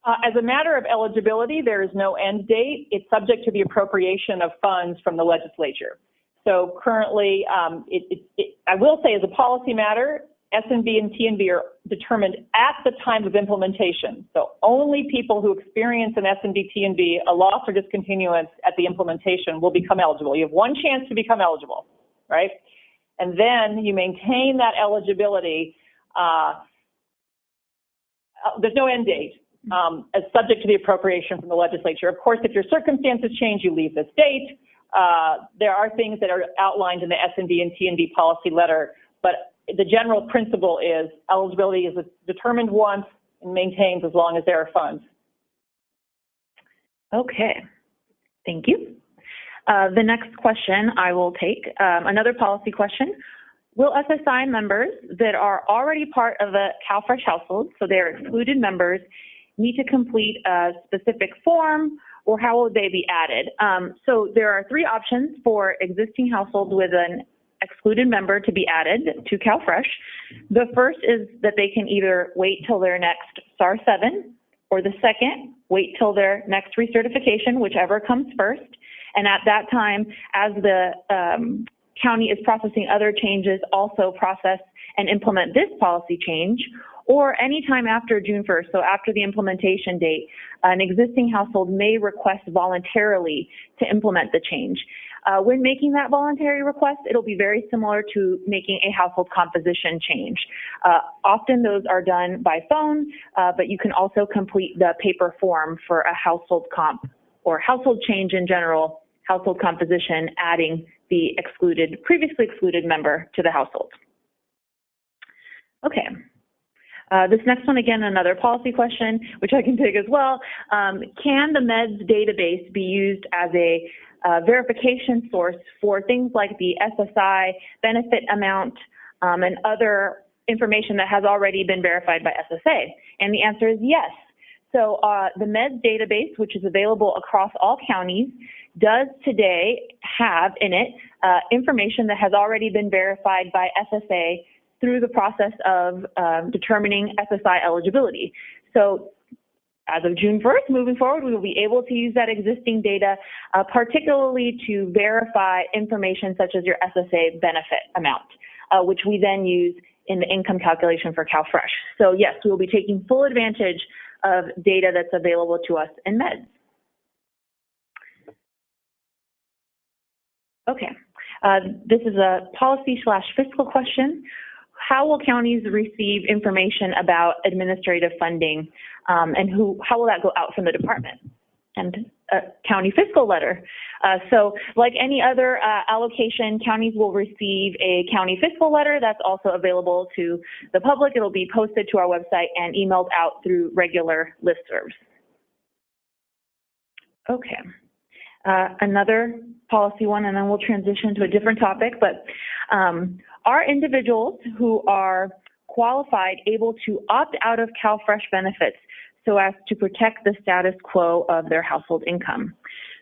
As a matter of eligibility, there is no end date. It's subject to the appropriation of funds from the legislature. So currently, I will say as a policy matter, S&B and T&B are determined at the time of implementation. So only people who experience an S&B, T&B, a loss or discontinuance at the implementation will become eligible. You have one chance to become eligible, right? And then you maintain that eligibility. There's no end date as subject to the appropriation from the legislature. Of course, if your circumstances change, you leave the state. There are things that are outlined in the S&B and T&B policy letter, but the general principle is eligibility is determined once and maintained as long as there are funds. Okay, thank you. The next question I will take, another policy question. Will SSI members that are already part of a CalFresh household, so they are excluded members, need to complete a specific form, or how will they be added? So there are three options for existing households with an excluded member to be added to CalFresh. The first is that they can either wait till their next SAR 7, or the second, wait till their next recertification, whichever comes first. And at that time, as the county is processing other changes, also process and implement this policy change, or anytime after June 1st, so after the implementation date, an existing household may request voluntarily to implement the change. When making that voluntary request, it'll be very similar to making a household composition change. Often those are done by phone, but you can also complete the paper form for a household comp or household change in general, household composition, adding the previously excluded member to the household. Okay. This next one, again, another policy question, which I can take as well. Can the MEDS database be used as a verification source for things like the SSI benefit amount and other information that has already been verified by SSA? And the answer is yes. So the MEDS database, which is available across all counties, does today have in it information that has already been verified by SSA through the process of determining SSI eligibility. So as of June 1st, moving forward, we will be able to use that existing data, particularly to verify information such as your SSA benefit amount, which we then use in the income calculation for CalFresh. So yes, we will be taking full advantage of data that's available to us in MEDS. Okay, this is a policy/fiscal question. How will counties receive information about administrative funding, and how will that go out from the department? And a county fiscal letter. So like any other allocation, counties will receive a county fiscal letter that's also available to the public. It'll be posted to our website and emailed out through regular listservs. Okay. Another policy one, and then we'll transition to a different topic, but are individuals who are qualified able to opt out of CalFresh benefits so as to protect the status quo of their household income?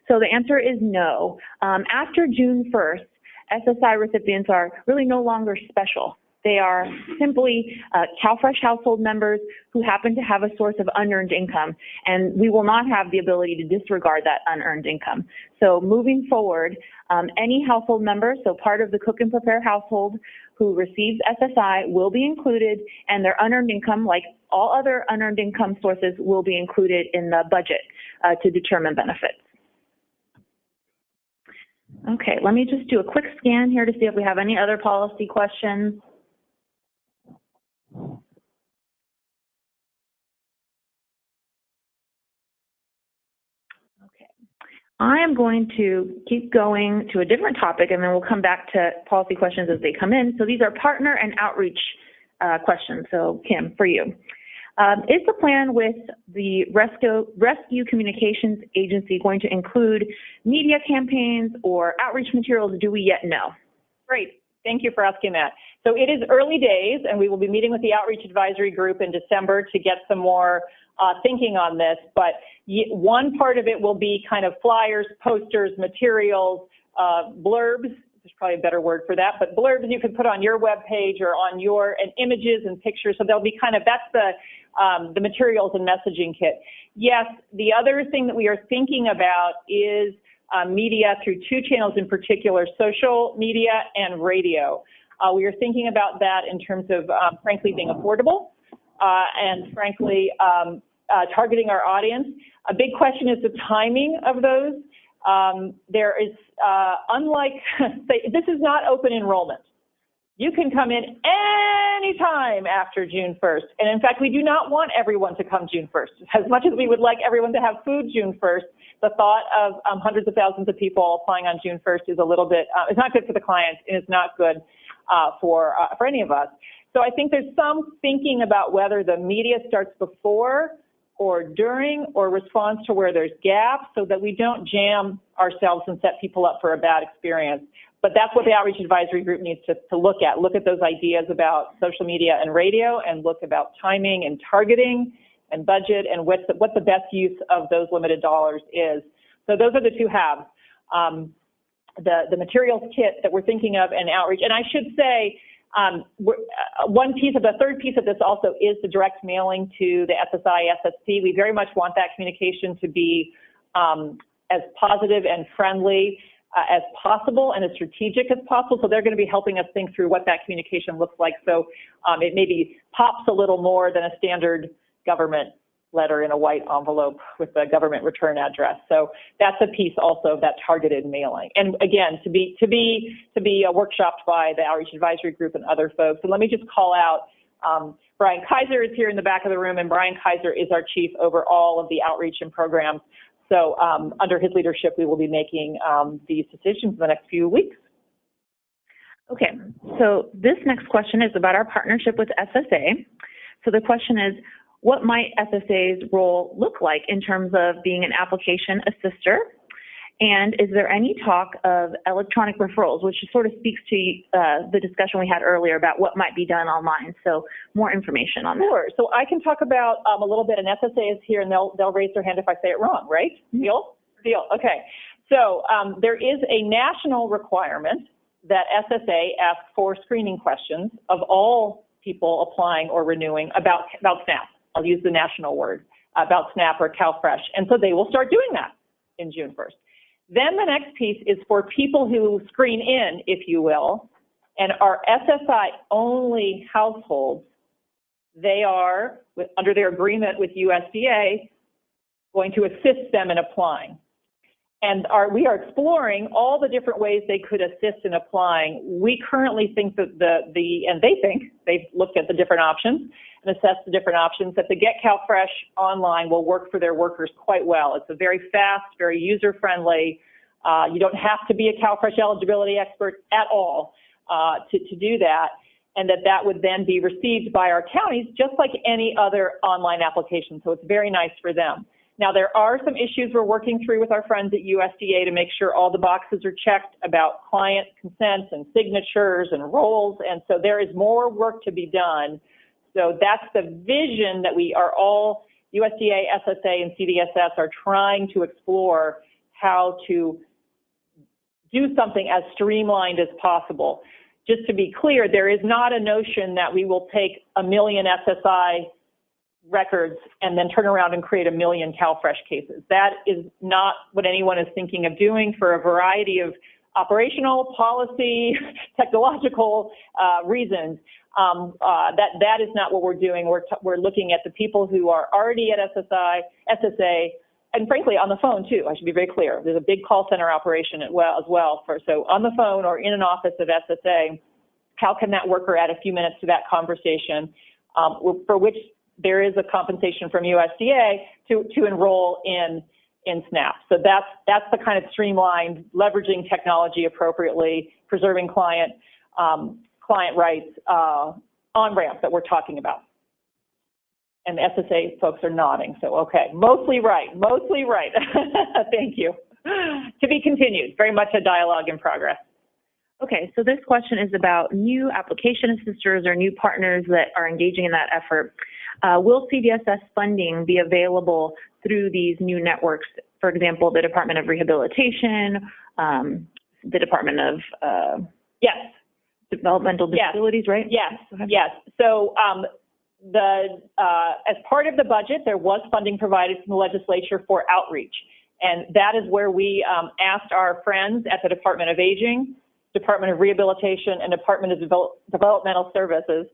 So the answer is no. After June 1st, SSI recipients are really no longer special. They are simply CalFresh household members who happen to have a source of unearned income, and we will not have the ability to disregard that unearned income. So moving forward, any household member, so part of the cook and prepare household who receives SSI will be included, and their unearned income, like all other unearned income sources, will be included in the budget to determine benefits. Okay, let me just do a quick scan here to see if we have any other policy questions. Okay, I am going to keep going to a different topic, and then we'll come back to policy questions as they come in. So these are partner and outreach questions. So Kim, for you. Is the plan with the Rescue Communications Agency going to include media campaigns or outreach materials? Do we yet know? Great. Thank you for asking that. So it is early days, and we will be meeting with the Outreach Advisory Group in December to get some more thinking on this. But one part of it will be kind of flyers, posters, materials, blurbs. There's probably a better word for that, but blurbs you can put on your web page or on your, and images and pictures. So they'll be kind of, that's the materials and messaging kit. Yes, the other thing that we are thinking about is media through two channels in particular, social media and radio. We are thinking about that in terms of, frankly, being affordable and, frankly, targeting our audience. A big question is the timing of those. There is, unlike, this is not open enrollment. You can come in anytime after June 1st. And in fact, we do not want everyone to come June 1st. As much as we would like everyone to have food June 1st, the thought of hundreds of thousands of people applying on June 1st is a little bit, it's not good for the clients, and it's not good for any of us. So I think there's some thinking about whether the media starts before or during or responds to where there's gaps so that we don't jam ourselves and set people up for a bad experience. But that's what the Outreach Advisory Group needs to look at. Look at those ideas about social media and radio, and look about timing and targeting and budget and what the best use of those limited dollars is. So those are the two halves. The materials kit that we're thinking of and outreach. And I should say, the third piece of this also is the direct mailing to the SSI, SSP. We very much want that communication to be as positive and friendly as possible and as strategic as possible. So they're going to be helping us think through what that communication looks like. So it maybe pops a little more than a standard government letter in a white envelope with a government return address. So that's a piece also of that targeted mailing. And again, to be workshopped by the Outreach Advisory Group and other folks. And let me just call out, Brian Kaiser is here in the back of the room, and Brian Kaiser is our chief over all of the outreach and programs. So under his leadership, we will be making these decisions in the next few weeks. Okay, so this next question is about our partnership with SSA. So the question is, what might SSA's role look like in terms of being an application assister? And is there any talk of electronic referrals, which sort of speaks to the discussion we had earlier about what might be done online? So more information on that. Sure. So I can talk about a little bit, and SSA is here, and they'll raise their hand if I say it wrong, right? Mm-hmm. Deal? Okay. So there is a national requirement that SSA asks for screening questions of all people applying or renewing about SNAP. I'll use the national word, about SNAP or CalFresh. And so they will start doing that in June 1st. Then the next piece is for people who screen in, if you will, and are SSI-only households. They are, under their agreement with USDA, going to assist them in applying. And we are exploring all the different ways they could assist in applying. We currently think that and they think, they've looked at the different options and assessed the different options, that the Get CalFresh online will work for their workers quite well. It's a very fast, very user-friendly. You don't have to be a CalFresh eligibility expert at all to do that, and that would then be received by our counties just like any other online application. So it's very nice for them. Now, there are some issues we're working through with our friends at USDA to make sure all the boxes are checked about client consents and signatures and roles, and so there is more work to be done. So that's the vision that we are all, USDA, SSA, and CDSS are trying to explore how to do something as streamlined as possible. just to be clear, there is not a notion that we will take 1 million SSI records and then turn around and create 1 million CalFresh cases. That is not what anyone is thinking of doing for a variety of operational, policy, technological reasons. That is not what we're doing. We're looking at the people who are already at SSA, and frankly on the phone too. I should be very clear. There's a big call center operation as well. So on the phone or in an office of SSA, how can that worker add a few minutes to that conversation, for which there is a compensation from USDA to enroll in SNAP. So that's the kind of streamlined, leveraging technology appropriately, preserving client rights on-ramp that we're talking about. And the SSA folks are nodding, so okay, mostly right. Thank you. To be continued, very much a dialogue in progress. Okay, so this question is about new application assisters or new partners that are engaging in that effort. Will CDSS funding be available through these new networks? For example, the Department of Rehabilitation, the Department of yes, Developmental Disabilities, right? Yes, yes. So as part of the budget, there was funding provided from the legislature for outreach, and that is where we asked our friends at the Department of Aging, Department of Rehabilitation, and Department of Developmental Services,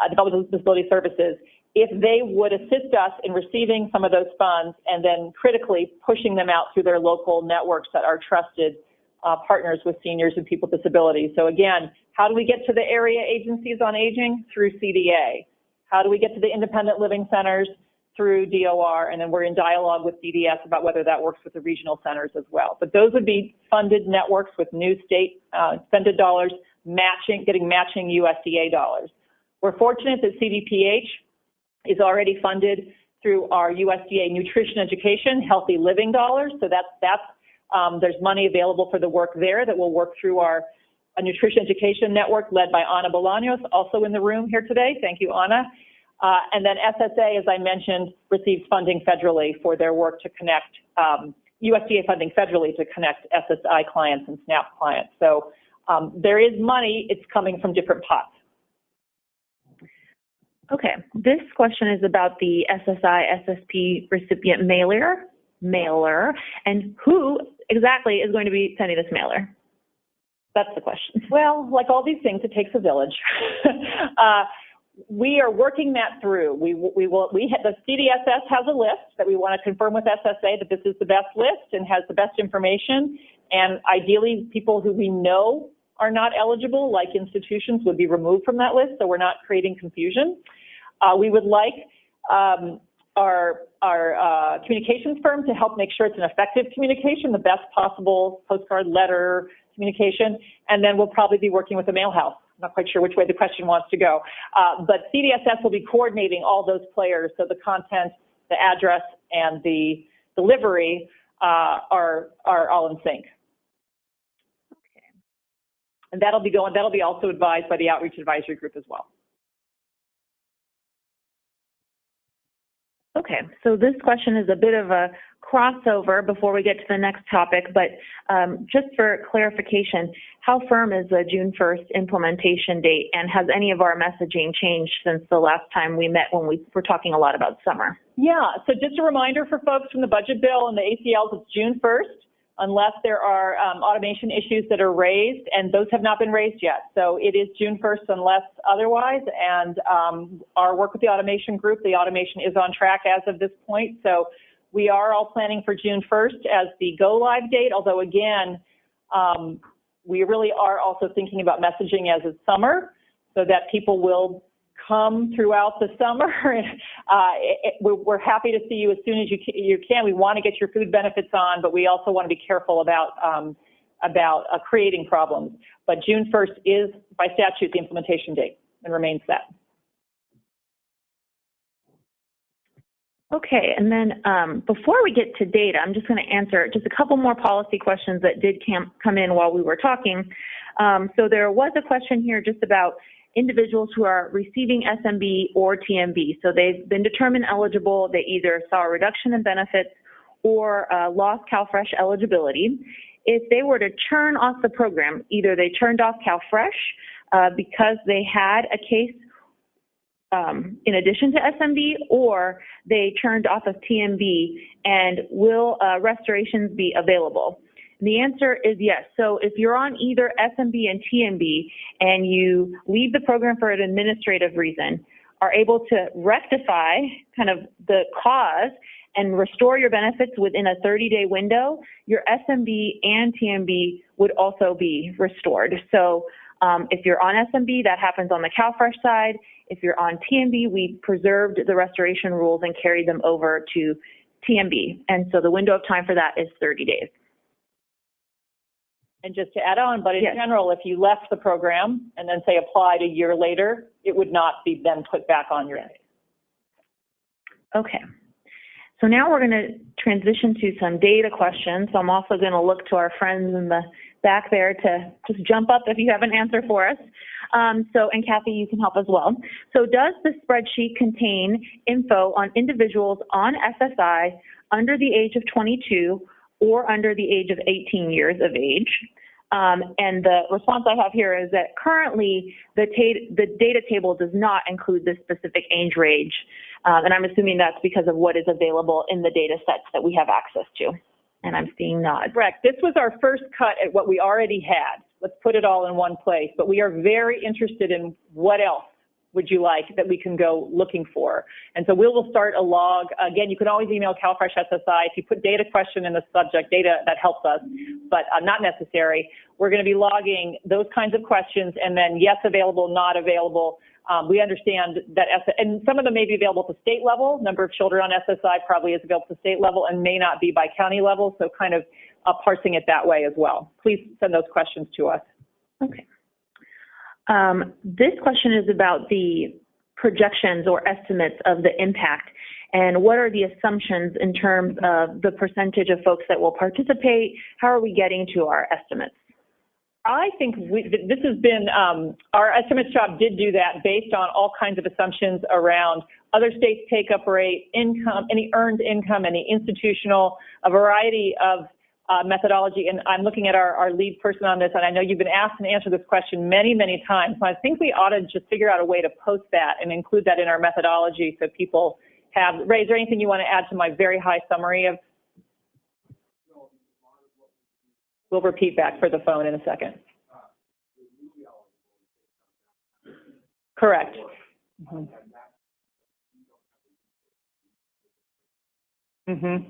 Developmental Disability Services, if they would assist us in receiving some of those funds and then critically pushing them out through their local networks that are trusted partners with seniors and people with disabilities. So again, how do we get to the area agencies on aging? Through CDA. How do we get to the independent living centers? Through DOR, and then we're in dialogue with DDS about whether that works with the regional centers as well. But those would be funded networks with new state funded dollars, getting matching USDA dollars. We're fortunate that CDPH is already funded through our USDA Nutrition Education, Healthy Living dollars. So there's money available for the work there that will work through our Nutrition Education Network led by Ana Bolaños, also in the room here today. Thank you, Ana. And then SSA, as I mentioned, receives funding federally for their work to connect, USDA funding federally to connect SSI clients and SNAP clients. So there is money, it's coming from different pots. Okay, this question is about the SSI SSP recipient mailer, and who exactly is going to be sending this mailer? That's the question. Well, like all these things, it takes a village. We are working that through. The CDSS has a list that we want to confirm with SSA that this is the best list and has the best information. And ideally, people who we know are not eligible, like institutions, would be removed from that list, so we're not creating confusion. We would like our communications firm to help make sure it's an effective communication, the best possible postcard, letter, communication, and then we'll probably be working with the mail house. I'm not quite sure which way the question wants to go. But CDSS will be coordinating all those players, so the content, the address, and the delivery are all in sync. Okay. And that'll be also advised by the Outreach Advisory Group as well. Okay, so this question is a bit of a crossover before we get to the next topic, but just for clarification, how firm is the June 1st implementation date, and has any of our messaging changed since the last time we met when we were talking a lot about summer? Yeah, so just a reminder for folks from the budget bill and the ACLs, it's June 1st, unless there are automation issues that are raised, and those have not been raised yet. So it is June 1st unless otherwise, and our work with the automation group, the automation is on track as of this point. So we are all planning for June 1st as the go-live date, although again, we really are also thinking about messaging as it's summer so that people will come throughout the summer. We're happy to see you as soon as you can. We want to get your food benefits on, but we also want to be careful about creating problems. But June 1st is, by statute, the implementation date and remains that. Okay, and then before we get to data, I'm just going to answer just a couple more policy questions that did come in while we were talking. So there was a question here just about individuals who are receiving SMB or TMB. So they've been determined eligible. They either saw a reduction in benefits or lost CalFresh eligibility. If they were to turn off the program, either they turned off CalFresh because they had a case in addition to SMB, or they turned off of TMB, and will restorations be available? And the answer is yes. So if you're on either SMB and TMB and you leave the program for an administrative reason, are able to rectify kind of the cause and restore your benefits within a 30-day window, your SMB and TMB would also be restored. So if you're on SMB, that happens on the CalFresh side. If you're on TMB, we preserved the restoration rules and carried them over to TMB. And so the window of time for that is 30 days. And just to add on, but in yes. general, if you left the program and then say applied a year later, it would not be then put back on your pay. Okay. So now we're going to transition to some data questions. So I'm also going to look to our friends in the back there to just jump up if you have an answer for us. And Kathy, you can help as well. So does the spreadsheet contain info on individuals on SSI under the age of 22 or under the age of 18 years of age? And the response I have here is that currently the data table does not include this specific age range. And I'm assuming that's because of what is available in the data sets that we have access to. And I'm seeing nods. Correct. This was our first cut at what we already had. Let's put it all in one place. But we are very interested in what else would you like that we can go looking for. And so we will start a log. Again, you can always email CalFresh SSI. If you put data question in the subject, data, that helps us, but not necessary. We're going to be logging those kinds of questions, and then yes, available, not available. We understand that, and some of them may be available to state level. Number of children on SSI probably is available to state level and may not be by county level, so kind of parsing it that way as well. Please send those questions to us. Okay. This question is about the projections or estimates of the impact, and what are the assumptions in terms of the percentage of folks that will participate? How are we getting to our estimates? I think this has been, our estimates job did do that based on all kinds of assumptions around other states' take-up rate, income, any earned income, any institutional, a variety of methodology. And I'm looking at our lead person on this, and I know you've been asked and answered this question many, many times. So I think we ought to just figure out a way to post that and include that in our methodology so people have. Ray, is there anything you want to add to my very high summary of? We'll repeat back for the phone in a second. Correct. Mm-hmm. Mm-hmm.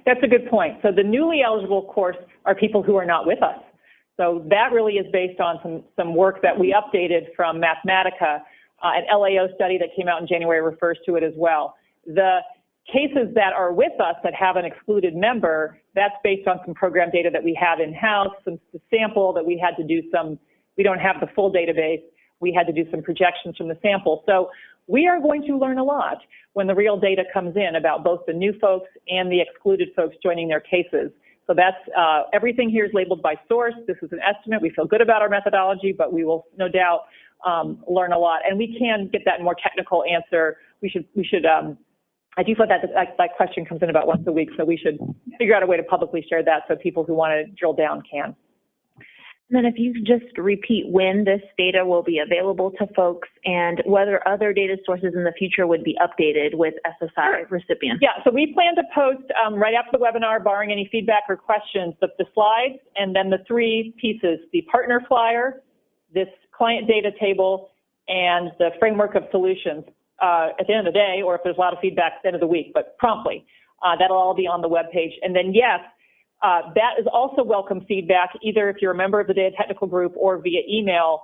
That's a good point. So the newly eligible, of course, are people who are not with us. So that really is based on some work that we updated from Mathematica. An LAO study that came out in January refers to it as well. The cases that are with us that have an excluded member, that's based on some program data that we have in-house, some sample that we had to do some, we don't have the full database, we had to do some projections from the sample. So we are going to learn a lot when the real data comes in about both the new folks and the excluded folks joining their cases. So that's, everything here is labeled by source. This is an estimate. We feel good about our methodology, but we will no doubt learn a lot. And we can get that more technical answer. We should I do feel that question comes in about once a week, so we should figure out a way to publicly share that so people who want to drill down can. And then if you could just repeat when this data will be available to folks and whether other data sources in the future would be updated with SSI recipients. Yeah, so we plan to post right after the webinar, barring any feedback or questions, the slides and then the three pieces, the partner flyer, this client data table, and the framework of solutions. At the end of the day, or if there's a lot of feedback at the end of the week, but promptly. That'll all be on the webpage. And then, yes, that is also welcome feedback, either if you're a member of the data technical group or via email.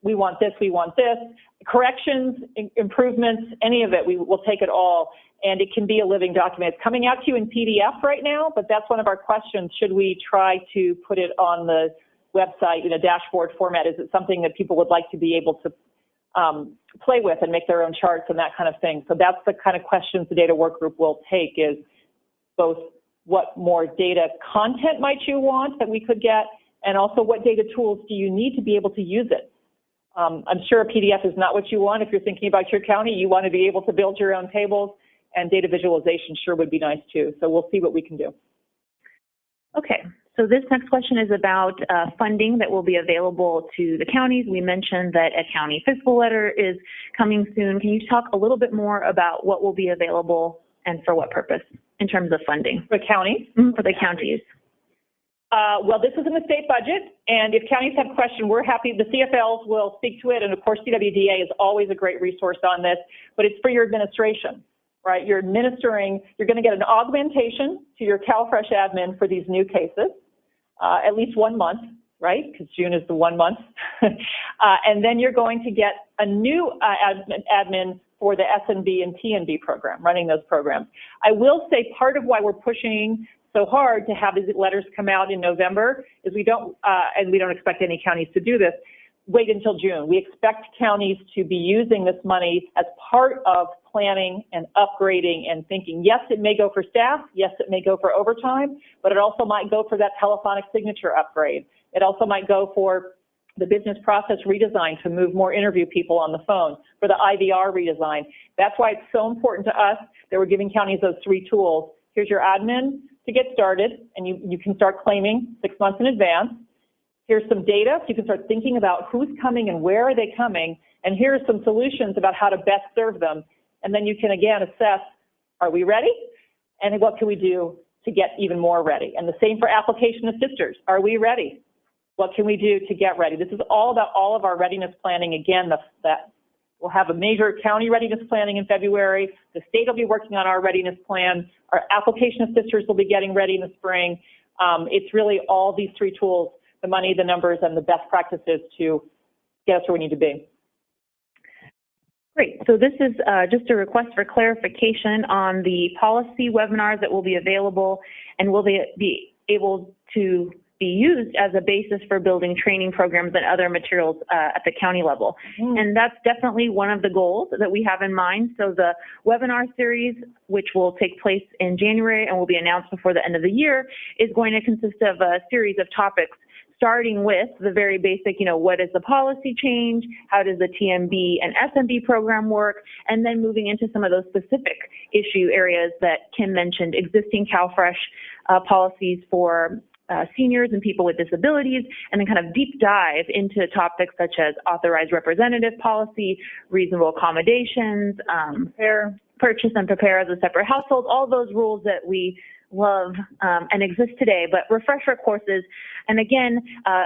We want this, we want this. Corrections, improvements, any of it, we will take it all. And it can be a living document. It's coming out to you in PDF right now, but that's one of our questions. Should we try to put it on the website in a dashboard format? Is it something that people would like to be able to play with and make their own charts and that kind of thing? So that's the kind of questions the data work group will take, is both what more data content might you want that we could get, and also what data tools do you need to be able to use it. I'm sure a PDF is not what you want. If you're thinking about your county, you want to be able to build your own tables, and data visualization sure would be nice too. So we'll see what we can do. Okay, So this next question is about funding that will be available to the counties. We mentioned that a county fiscal letter is coming soon. Can you talk a little bit more about what will be available and for what purpose in terms of funding? For counties? For the counties. Well, this is in the state budget, and if counties have questions, we're happy. The CFLs will speak to it, and of course, CWDA is always a great resource on this, but it's for your administration, right? You're administering, you're going to get an augmentation to your CalFresh admin for these new cases, at least 1 month, right? Because June is the 1 month. And then you're going to get a new admin for the S&B and T&B program, running those programs. I will say part of why we're pushing so hard to have these letters come out in November is we don't, and we don't expect any counties to do this, wait until June. We expect counties to be using this money as part of planning and upgrading and thinking. Yes, it may go for staff. Yes, it may go for overtime, but it also might go for that telephonic signature upgrade. It also might go for the business process redesign to move more interview people on the phone, for the IVR redesign. That's why it's so important to us that we're giving counties those 3 tools. Here's your admin to get started, and you can start claiming 6 months in advance. Here's some data, so you can start thinking about who's coming and where are they coming, and here are some solutions about how to best serve them. And then you can, again, assess, are we ready? And what can we do to get even more ready? And the same for application assisters. Are we ready? What can we do to get ready? This is all about all of our readiness planning. Again, we'll have a major county readiness planning in February. The state will be working on our readiness plan. Our application assisters will be getting ready in the spring. It's really all these 3 tools, the money, the numbers, and the best practices to get us where we need to be. Great. So this is just a request for clarification on the policy webinars that will be available, and will they be able to be used as a basis for building training programs and other materials at the county level. And that's definitely one of the goals that we have in mind. So the webinar series, which will take place in January and will be announced before the end of the year, is going to consist of a series of topics, starting with the very basic, what is the policy change? How does the TMB and SMB program work? And then moving into some of those specific issue areas that Kim mentioned, existing CalFresh policies for seniors and people with disabilities, and then kind of deep dive into topics such as authorized representative policy, reasonable accommodations, purchase and prepare as a separate household, all those rules that we love and exist today, but refresher courses. And again,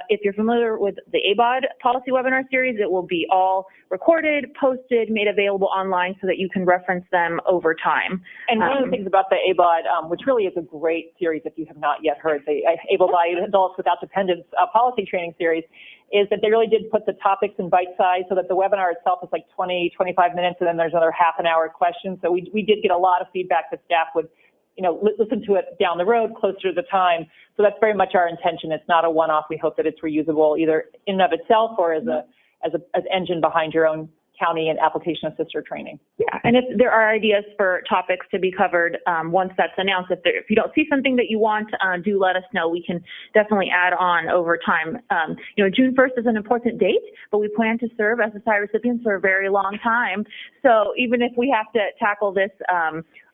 if you're familiar with the ABOD policy webinar series, it will be all recorded, posted, made available online so that you can reference them over time. And one of the things about the ABOD, which really is a great series if you have not yet heard, the Able-Bodied Adults Without Dependents policy training series, is that they really did put the topics in bite size so that the webinar itself is like 20, 25 minutes, and then there's another half an hour questions. So we did get a lot of feedback that staff would listen to it down the road, closer to the time. So that's very much our intention. It's not a one-off. We hope that it's reusable either in and of itself or as an engine behind your own county and application assister training. Yeah, and if there are ideas for topics to be covered once that's announced, if you don't see something that you want, do let us know. We can definitely add on over time. June 1st is an important date, but we plan to serve SSI recipients for a very long time. So even if we have to tackle this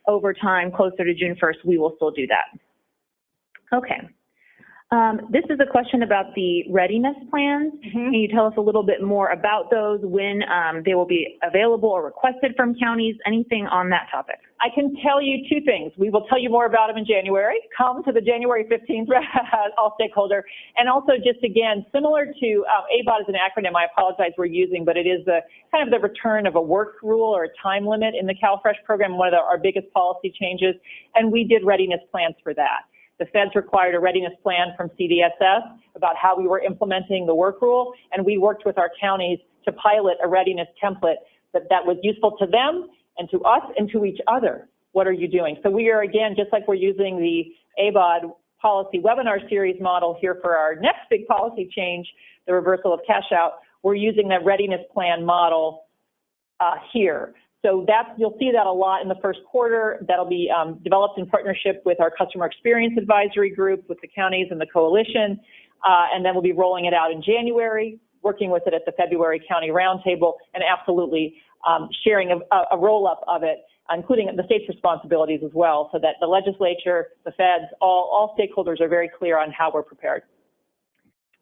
over time, closer to June 1st, we will still do that. Okay. This is a question about the readiness plans. Can you tell us a little bit more about those, when they will be available or requested from counties, anything on that topic? I can tell you 2 things. We will tell you more about them in January. Come to the January 15th all stakeholder. And also just again, similar to ABOD is an acronym I apologize we're using, but it is kind of the return of a work rule or a time limit in the CalFresh program, one of our biggest policy changes. And we did readiness plans for that. The feds required a readiness plan from CDSS about how we were implementing the work rule, and we worked with our counties to pilot a readiness template that was useful to them and to us and to each other. What are you doing? So we are, again, just like we're using the ABOD policy webinar series model here for our next big policy change, the reversal of cash out, we're using that readiness plan model here. So you'll see that a lot in the first quarter. That'll be developed in partnership with our customer experience advisory group, with the counties and the coalition, and then we'll be rolling it out in January. working with it at the February County Roundtable, and absolutely sharing a roll-up of it, including the state's responsibilities as well, so that the legislature, the feds, all stakeholders are very clear on how we're prepared.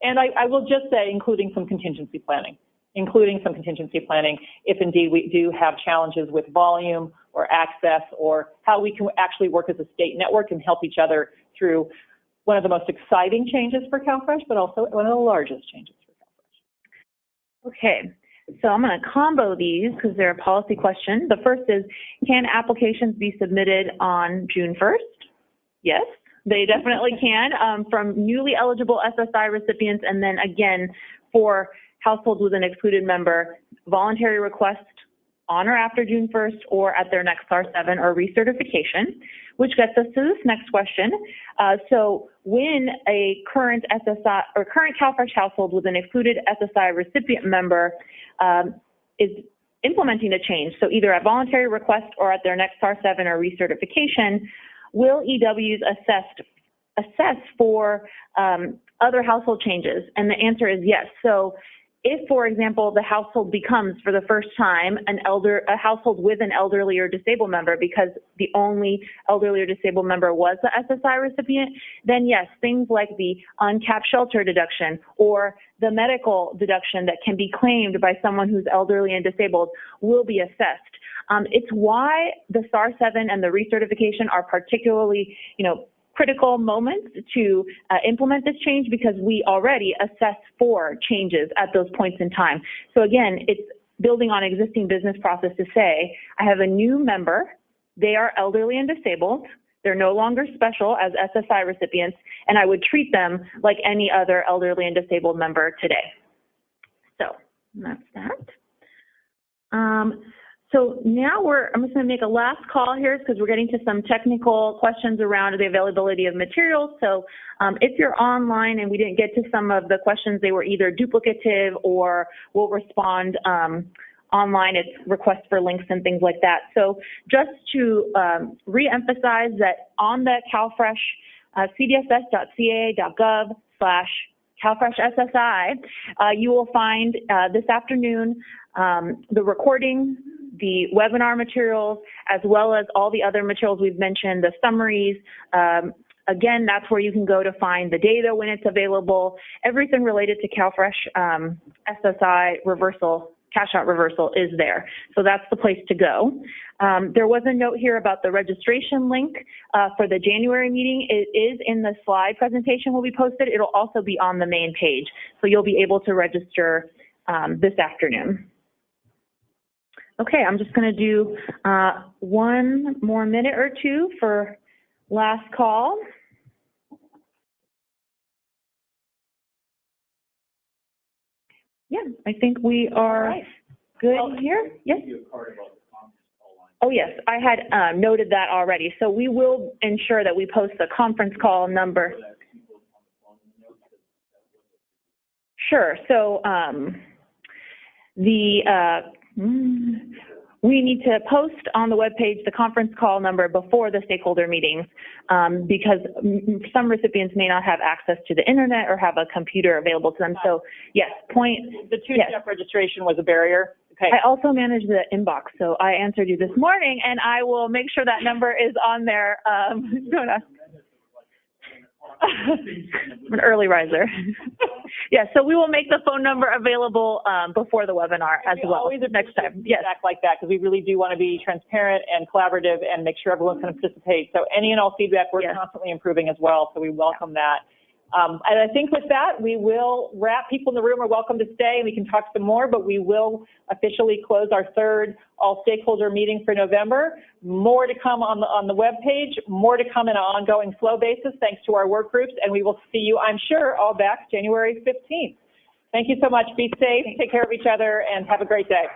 And I will just say, including some contingency planning if indeed we do have challenges with volume or access, or how we can actually work as a state network and help each other through one of the most exciting changes for CalFresh, but also one of the largest changes for CalFresh. Okay, so I'm going to combo these because they're a policy question. The first is, can applications be submitted on June 1st? Yes, they definitely can, from newly eligible SSI recipients, and then again for households with an excluded member, voluntary request on or after June 1st or at their next SAR-7 or recertification, which gets us to this next question. So when a current SSI or current CalFresh household with an excluded SSI recipient member is implementing a change, so either at voluntary request or at their next SAR-7 or recertification, will EWs assess for other household changes? And the answer is yes. So if, for example, the household becomes, for the first time, a household with an elderly or disabled member because the only elderly or disabled member was the SSI recipient, then yes, things like the uncapped shelter deduction or the medical deduction that can be claimed by someone who's elderly and disabled will be assessed. It's why the SAR-7 and the recertification are particularly, critical moments to implement this change, because we already assess for changes at those points in time. So again, it's building on existing business process to say, I have a new member, they are elderly and disabled, they're no longer special as SSI recipients, and I would treat them like any other elderly and disabled member today. So that's that. So now I'm just going to make a last call here because we're getting to some technical questions around the availability of materials. So if you're online and we didn't get to some of the questions, they were either duplicative or we'll respond online. It's requests for links and things like that. So just to re-emphasize that on the CalFresh, cdss.ca.gov/CalFresh SSI, you will find this afternoon the recording, the webinar materials, as well as all the other materials we've mentioned, the summaries. Again, that's where you can go to find the data when it's available. Everything related to CalFresh SSI reversal, cash out reversal is there. So that's the place to go. There was a note here about the registration link for the January meeting. It is in the slide presentation will be posted. It'll also be on the main page. So you'll be able to register this afternoon. Okay, I'm just going to do one more minute or two for last call. Yeah, I think we are good here. Yes? Oh, yes, I had noted that already. So we will ensure that we post the conference call number. Sure, so we need to post on the webpage the conference call number before the stakeholder meetings because some recipients may not have access to the internet or have a computer available to them. So yes, the two-step registration was a barrier. Okay. I also manage the inbox, so I answered you this morning, and I will make sure that number is on there. I'm an early riser. Yeah, so we will make the phone number available before the webinar as well. Always next time. Yes, like that, because we really do want to be transparent and collaborative and make sure everyone can participate. So any and all feedback, we're constantly improving as well. So we welcome that. And I think with that, we will wrap. People in the room are welcome to stay, and we can talk some more, but we will officially close our third all-stakeholder meeting for November. More to come on the webpage, more to come in an ongoing flow basis, thanks to our work groups, and we will see you, I'm sure, all back January 15th. Thank you so much. Be safe, take care of each other, and have a great day.